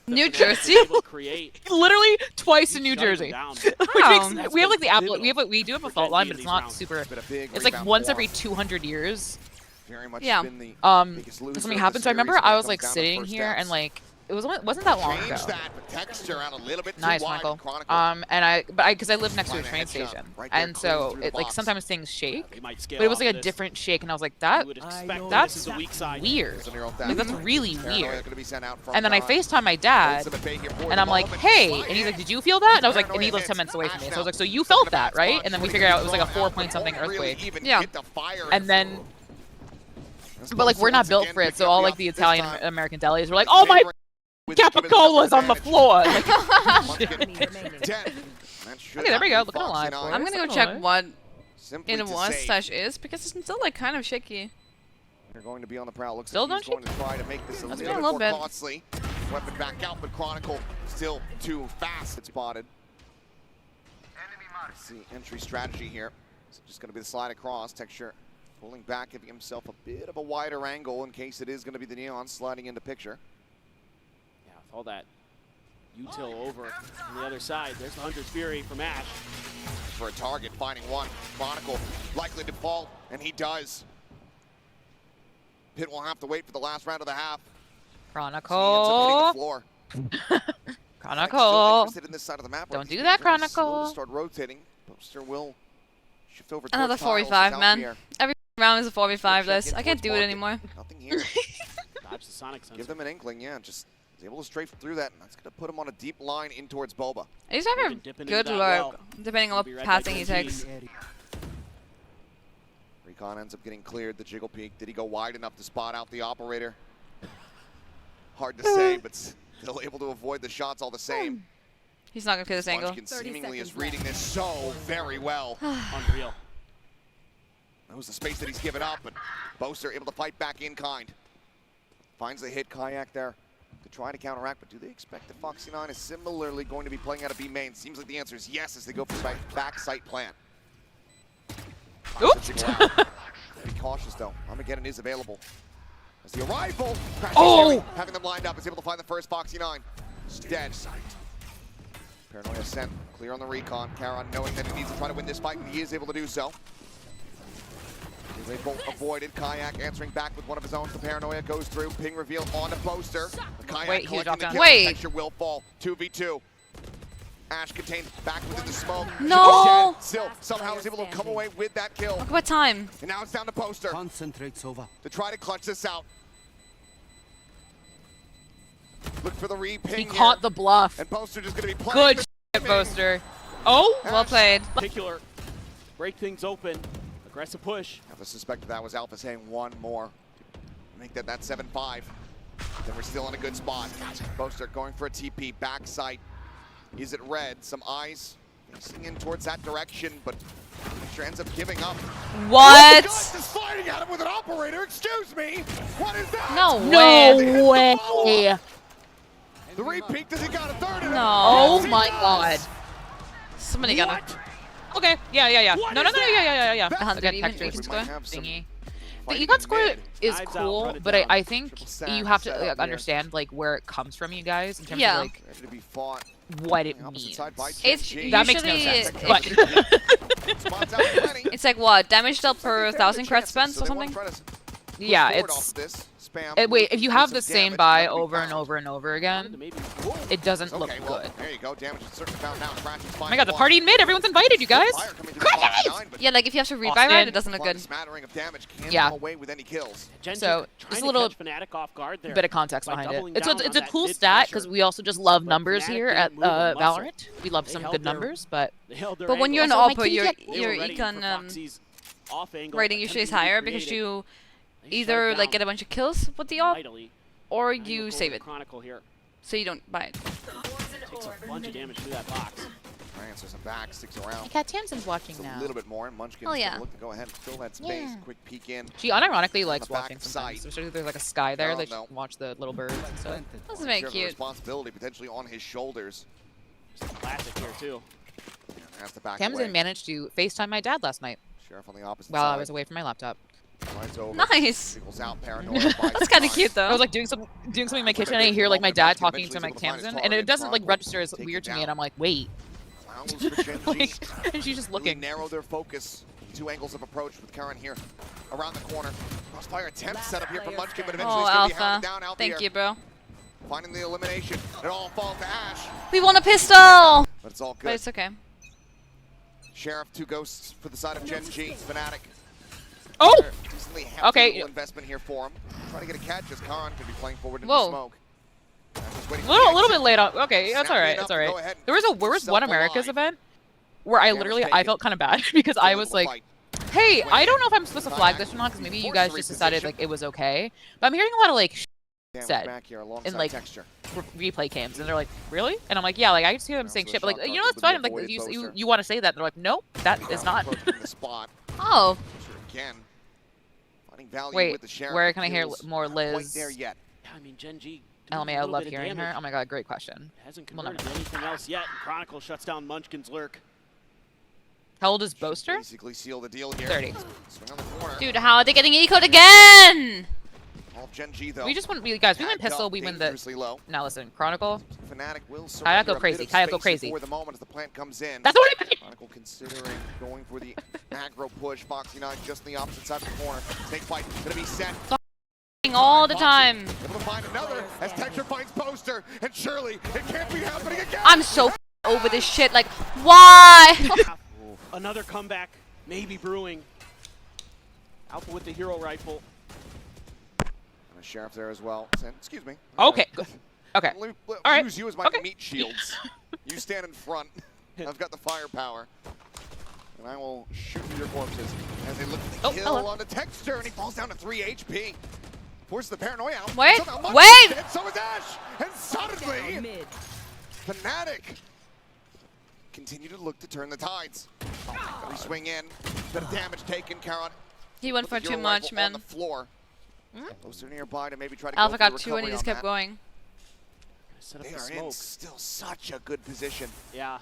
New Fnatic is Jersey? able to create. Literally twice in He's New shutting Jersey. them down. Wow. We have like the Pivotal apple. We do have a for fault line, Gen.G but in it's these not rounds. super. It's been a big It's like rebound once for every him. 200 years. Very much Yeah. been the biggest loser Something of happened. the So I remember series when I it was comes like down to sitting first here and steps. like wasn't that long Change ago. that, but texture out a little bit too Nice, wide. Michael. Chronicle. And because I live next to a Find a train headshot station, right there, and clean so through the it like box. sometimes things shake, They might scale but it was off like a this. different shake, and I was like, You that would expect that's this is the weak side. weird. There's a neural theft. Like that's really Paranoia weird. gonna be sent out from And then I Karan. FaceTime my dad, Holds him at bay here for and the I'm like, moment. hey, Slide and he's like, in. did you feel that? And I was like, and Paranoia he lives 10 hits. minutes away from me, Ash so I was now. like, so you Stuck in felt a that, bad right? spot. And then we Shooting figured out it was like a control 4 point out, something but won't really earthquake. even Yeah. get the fire And then, That's but like Boaster we're not once built again for it, picking so up all the like up the this Italian time. American delis were like, oh my With giving himself Capicola's on the advantage. floor. Like, Enemy remaining. 10. That should Okay, there we go. not be Looking alive, Foxy boys. I'm gonna go Alright. check what Simply in a to was say, slash is because it's still like kind of shaky. They're going to be on the prowl. Looks Still like he's don't going to try to make this a Let's little go a bit little more bit. costly. Weapon back out, but Chronicle still too fast. It's spotted. Let's see, entry strategy here. It's just going to be the slide across. Texture pulling back, giving himself a bit of a wider angle in case it is going to be the Neon sliding into picture. Yeah, with all that util over on the other side. There's the Hunter's Fury from Ash. For a target, finding one. Chronicle likely to fall, and he does. Pit will have to wait for the last round of the half. He ends up hitting the Chronicle. floor. Still Chronicle. interested in this side of the map. Don't He's do been that, very slow Chronicle. to start rotating. Boaster will shift over Another towards 4v5, Tiles, man. Alfajer. Every round is a 4v5 Check list. in I can't towards do it market. anymore. Nothing here. Dodge the sonic sensor. Give them an inkling, yeah. Just is able to strafe through that, and that's going to put him on a deep line in towards Boba. He's never Been dipping good into that luck, depending on Gonna be what read by passing he Gen.G. takes. Recon ends up getting cleared. The jiggle peak. Did he go wide enough to spot out the operator? Hard to say, but still able to avoid the shots all the same. He's not gonna clear this angle. Munchkin 30 seemingly is seconds reading this so very well. Unreal. That was the space that he's given up, but Boaster able to fight back in kind. Finds the hit. Kayak there to try to counteract, but do they expect that Foxy 9 is similarly going to be playing out of B main? Seems like the answer is yes as they go for back site plant. Oops. Be cautious though. Armageddon is available. As the arrival, Oh! having them lined up, is able to find the first Foxy 9. It's dead. Paranoia sent, clear on the recon. Karan knowing that he needs to try to win this fight, and he is able to do so. They both avoided. Kayak answering back with one of his own. The Paranoia goes through. Ping reveal on to Boaster. The Kayak Wait, he collecting dropped the down. kill. Wait. Texture will fall. 2v2. Ash contained back within the smoke. No! Dead. Still, somehow is able to come away with that kill. Look what time. And now it's down to Boaster Concentrates over. to try to clutch this out. Look for the re-ping He here. caught the bluff. And Boaster just going to be playing Good the shit, Boaster. Oh, Well played. Particular. Break things open. Aggressive push. I suspected that was Alpha saying one more. Make that 7-5. Then we're still in a good spot. Boaster going for a TP. Backside. Is it red? Some eyes facing in towards that direction, but Texture ends up giving up. What? Gus is fighting at him with an operator. Excuse me. What is that? No way. No way. The repeat, does he got a third in him? No. Oh Yes, he my does. god. Somebody gotta. What? Okay. Yeah. No. Yeah. $100 Again, even texture We score? might have some thingy. The fighting econ in score mid. is Knives out, cool, run it but down. I think Triple stack you have set up to here. understand like where it comes from, you guys, in terms Yeah. of like Ready to be fought. what it On the opposite means. side by It's Gen.G. That makes no usually sense. it- But Spots out plenty. it's like what, damage dealt per Looks like they 1,000 cred chances, spends so or they want something? to try to push yeah, forward off it's. of this. Spam Wait, if you have some the same damage, buy never be over and found. over and over Wanted again, to maybe- Whoa. it doesn't look Okay, well, good. there you go. Damage is certainly found now. Crash is Oh my god, the party in mid, everyone's invited, you guys! Yeah, like if you have to rebuy Austin. right, it doesn't look good. Smattering of damage can't Yeah. come away with any kills. Gen.G So, trying just a to little catch Fnatic off guard there. Bit of context by behind it. doubling It's down a on that cool mid stat, pressure. because we also just love But numbers Fnatic here didn't at move a muscle. Valorant. We love They some held good their- numbers, but They held their But when you're an angles. Also, AWP, my your team They were your ready for econ Foxy's off angle, rating usually is attempting to higher recreate because it. you They shut either it like get down a bunch of kills with the op mightily. or Now you go save to it, Chronicle here. so you don't buy it. Takes a bunch of damage through that box. Answers him back, sticks around. Cat Tamsin's watching Just a now. little bit more, and Munchkin's Oh, yeah. gonna look to go ahead and fill that space. Yeah. Quick peek in. She unironically likes the back watching side. sometimes, especially if there's like a sky there. No, They no. should watch the little birds and stuff. This is very Share the cute. responsibility potentially on his shoulders. Just a classic here too. And has to back Tamsin away. managed to FaceTime my dad last night Sheriff on the opposite while side. I was away from my laptop. Slides over. Nice. Signals out, paranoia. That's kind of cute though. I was like doing something in my kitchen, and I hear like my dad talking to my Tamsin, and it doesn't like register as weird to me, and I'm like, wait. Like, and she's just Really looking. narrow their focus. Two angles of approach with Karen here around the corner. Crossfire attempt set up here from Munchkin, but eventually Oh, it's going to be Alpha. hounded down out Thank you, bro. Finding the elimination. It all falls to Ash, We want a pistol! but it's all But good. it's okay. Sheriff, two ghosts for the side of Gen.G. Fnatic. Oh! Decently hefty Okay. little investment here for him. Trying to get a catch as Karen could be playing forward into Whoa. smoke. Just waiting A for the little exit. bit late on. Okay, that's Snappy alright. enough It's to alright. go ahead and There was one self-alive. America's event where I Damage literally taken. felt kind of bad because I Still was able to like, fight. hey, Swing I in. don't know if I'm supposed to flag Back. this or not because maybe you Force guys the just decided reposition. like it was okay. But I'm hearing a lot of like Damage said back here alongside like, Texture. replay cams, and they're like, really? And I'm like, yeah, like I just hear them saying shit, but like, you know what's fine? I'm like, you want to say that? They're like, nope, that is not. Approaching the spot. Oh, Texture again. Finding value Wait, with the Sheriff. where The can I hear kills more not quite Liz? there yet. Yeah, I mean Gen.G. doing LMA, a I little love bit of hearing her. damage. Oh my god, great question. Hasn't We'll never converted to anything else yet. And Chronicle shuts down Munchkin's lurk. How old is Boaster? Basically seal the deal here. 30. Swing on the corner. dude, how are they getting ecoed again? All of Gen.G though. We just win, guys. We win Tagged pistol. up We win the. dangerously low. Now listen, Chronicle. Fnatic will Kayak surrender go a crazy. bit of Kayak go space crazy. before the moment as the plant comes in. That's what I mean. Chronicle considering going for the aggro push. Foxy 9 just on the opposite side of the corner. Take fight, gonna be set. All the time. Able to find another as Texture finds Boaster, and surely it can't be happening again. I'm so over this shit. Like, why? Another comeback, maybe brewing. Alpha with the hero rifle. And a Sheriff there as well. Saying, excuse me. Okay. Good. Okay. Let me All right. use you as my Okay. meat shields. You stand in front. I've got the firepower. And I will shoot through your corpses as they look at the Oh, kill hello. on the Texture, and he falls down to 3 HP. Forces the paranoia out. Wait, Somehow Munchkin wait! did, so is Ash! And suddenly, Mid. Fnatic continue to look to turn the tides. We swing in. Bit of damage taken. Caron. He went for too much, On man. the floor. Hmm? Closer nearby to maybe try to Alpha go for got the 2 and he recovery just on kept that. going. Set up They the are in smoke. still such a good position. Yeah.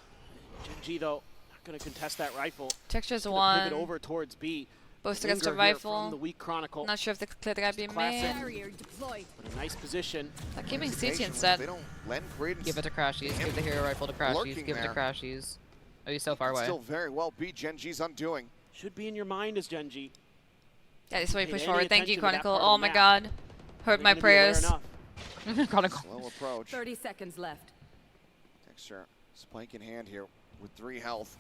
Gen.G though, not gonna contest that rifle. Texture's Gonna pivot one. over towards B. Boaster gets Linger the here from rifle. the weak Chronicle. Not sure if they clear the guy being classic. made. Barrier deployed. But a nice position. Like keeping CT Hesitation, instead. They don't lend credence. Give it to Crashies. Give the hero rifle to Lurking Crashies. Give it to there. Crashies. Oh, he's so far away. Still very well be Gen.G's undoing. Should be in your mind as Gen.G. Yeah, this is why we Paid push any forward. Thank you, attention to that Chronicle. part of Oh the my map. god. Heard You're my gonna be aware prayers. enough. Chronicle. Slow approach. 30 seconds left. Texture spike in hand here with 3 health.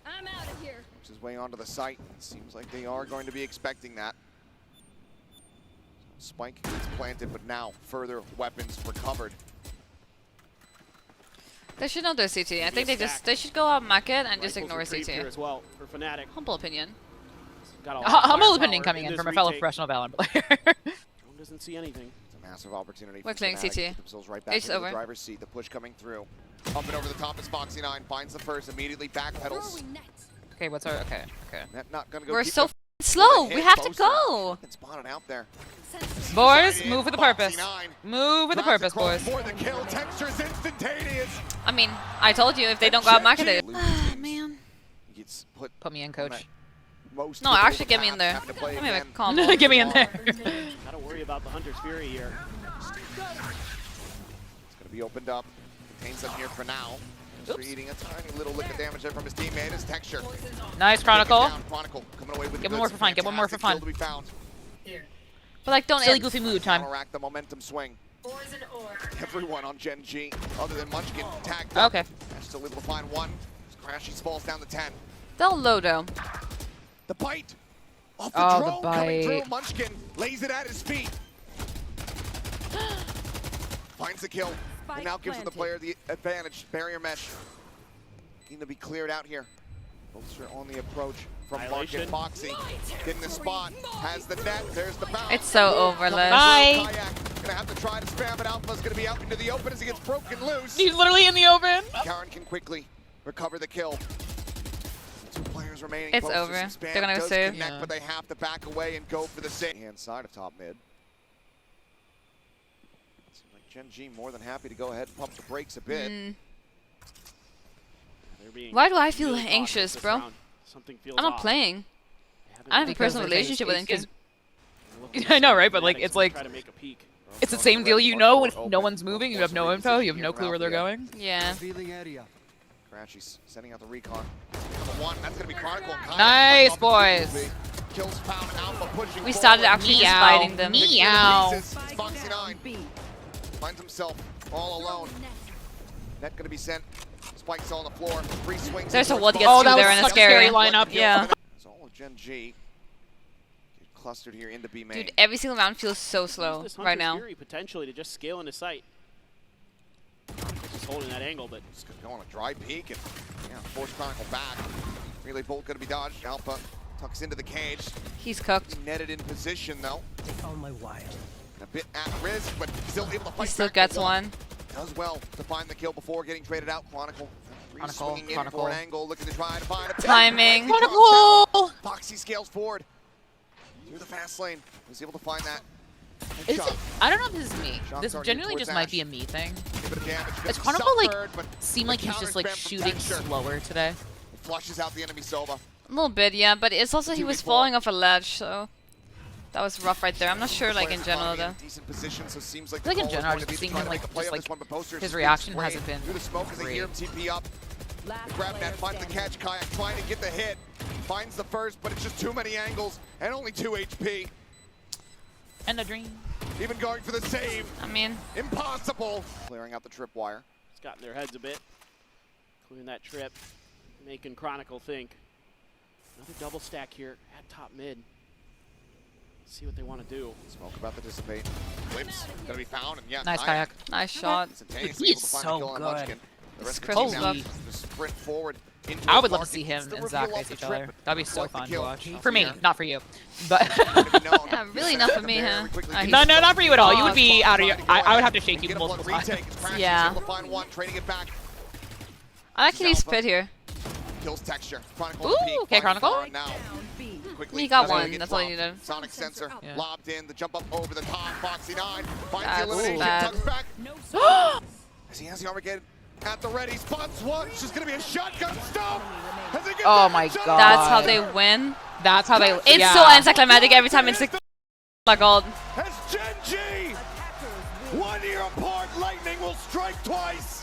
I'm out of here. Works his way onto the site. Seems like they are going to be expecting that. Spike gets planted, but now further weapons recovered. They should know their CT. I think a stack. they should go out market and just Rifles ignore retrieved here CT. as well for Fnatic. Humble opinion. Got a lot of Humble firepower opinion coming in this from a fellow retake. professional Valorant player. Drone doesn't see anything. It's a massive opportunity We're for clearing Fnatic to CT. get themselves right back Ace into over. the driver's seat. The push coming through. Up and over the top is Foxy 9. Finds the first, immediately backpedals. Okay, what's our okay? Net not gonna go We're keep so it slow. hit. We have to Boaster go. gets spotted out there. Boys, In, move with the Foxy purpose. 9 Move with the drives purpose, across boys. For the kill, Texture's instantaneous. I mean, I told you if they don't go out market, they. Losing Ah, teams man. it's put me in, coach. most No, actually get me in there. having to play Let me have a again. combo. Get me in there. Gotta worry about the Hunter's Fury here. It's gonna be opened up. Contains them here for now. Just eating a tiny little lick of damage there from his teammate. His texture. Nice, Chronicle. Down. Chronicle coming away with Get the one more goods. for fun. Get one more for Fantastic fun. kill to be found. But like, don't Silly end. goofy mood time. Counteract the momentum swing. Everyone on Gen.G, other than Munchkin, tagged up. Okay. And still able to find one. Crashy falls down to 10. They'll low though. The bite off the Oh, drone the coming through. bite. Munchkin lays it at his feet. Finds the kill. And now gives the player the advantage. Barrier mesh. Need to be cleared out here. Boaster on the approach from Violation. Market. Foxy getting the spot. Has the net. There's the bounce. It's so overless. Bye. Kayak gonna have to try to spam it. Alpha's gonna be out into the open as he gets broken loose. He's literally in the open. Karen can quickly recover the kill. 2 players remaining. It's Boaster, over. some spam They're gonna go does save. connect, Yeah. but they have to back away and go for the save. Hand side of top mid. Seems like Gen.G more than happy to go ahead and pump the brakes a bit. They're being Why do I feel really cautious anxious, this bro? round. Something feels I'm not off. playing. They haven't I have a been personal Because relationship with it's- him. I know, right? But like, it's like, Try to make a peek. it's the same deal. You know, when no one's moving, you have no info, you have no clue where they're going. Yeah. Crashy's sending out the recon. Number 1, that's gonna be Chronicle. And Kayak Nice, fighting off the boys. Kills found. Alpha pushing We started forward. actually just Meow. fighting them. Meow. Pieces. It's Foxy 9 finds himself all alone. Net gonna be sent. Spikes on the floor. 3 swings. There's a into wall it. gets Oh, through that there was and it's such a scary scary. lineup. Yeah. So all of Gen.G get clustered here into B main. Dude, every single round feels so Use slow this right Hunter's now. Fury potentially to just scale into sight. Just holding that angle, but Just gonna go on a dry peek and force Chronicle back. Relay bolt gonna be dodged. Alpha tucks into the cage. He's cooked. Netted in position though. On my wire. A bit at risk, but still able to fight He still back gets for one. Does well to find the kill before getting traded out. Chronicle Chronicle, swinging in Chronicle. for an angle, looking to try to find a pin. Timing. Chronicle! Foxy scales forward through the fast lane. Was able to find that. Is Shot. it, I don't know if this is me. Shot's This already genuinely towards just might Ash. be a me thing. Give it a damage. Does Gonna be Chronicle like suffered, but seem the like he's just like counter spam from shooting Texture. slower today? Flushes out the enemy Sova. A little bit, yeah, but it's also he was 2v4. falling off a ledge, so that was rough right there. I'm not sure, like Player's in general economy in though. a decent position, so it seems like I feel like in the call is general, going to be just to seeing try him, to like, make a play just, on like, this one, but Boaster his just reaction sprayed hasn't been through the smoke as they hear him TP up. The grab net finds the catch. Kayak trying to get the hit. Finds the first, but it's just too many angles and only 2 HP. And a dream. Even going for the save. I mean, Impossible. Clearing out the tripwire. it's got in their heads a bit. Clearing that trip, making Chronicle think. Another double stack here at top mid. Let's see what they want to do. Smoke about to dissipate. Whips gonna be found, and yeah, Nice kayak. nice shot. instantaneously He's able to find so the kill on good. Munchkin. The rest of the Chris team Love. now just sprint forward into I his would love to market. see him It's the and Zach reveal face off each the other. trip, That'd be but so like the fun to kill. watch. For me, not for you. But Yeah, really not for me, huh? no, not for you at all. You would be Oh, out of your. I would have to shake you multiple times. Yeah. Able to find one, trading it back. I like Kitty's pit here. Kills texture. Chronicle Ooh, on the peak, okay, finds Chronicle. Baron now. Quickly, He got that's how one, gets that's all you dropped. needed. Sonic sensor Yeah. lobbed in, the jump up over the top. Foxy 9 finds That's the elimination, bad. tucks back. As he has the Armageddon at the ready, spots one. It's just gonna be a shotgun stop. As he gets Oh that my shot. God. That's how they win. That's how they. It's yeah. so anticlimactic every time it's like, oh my god. As Gen.G, 1 year apart, lightning will strike twice.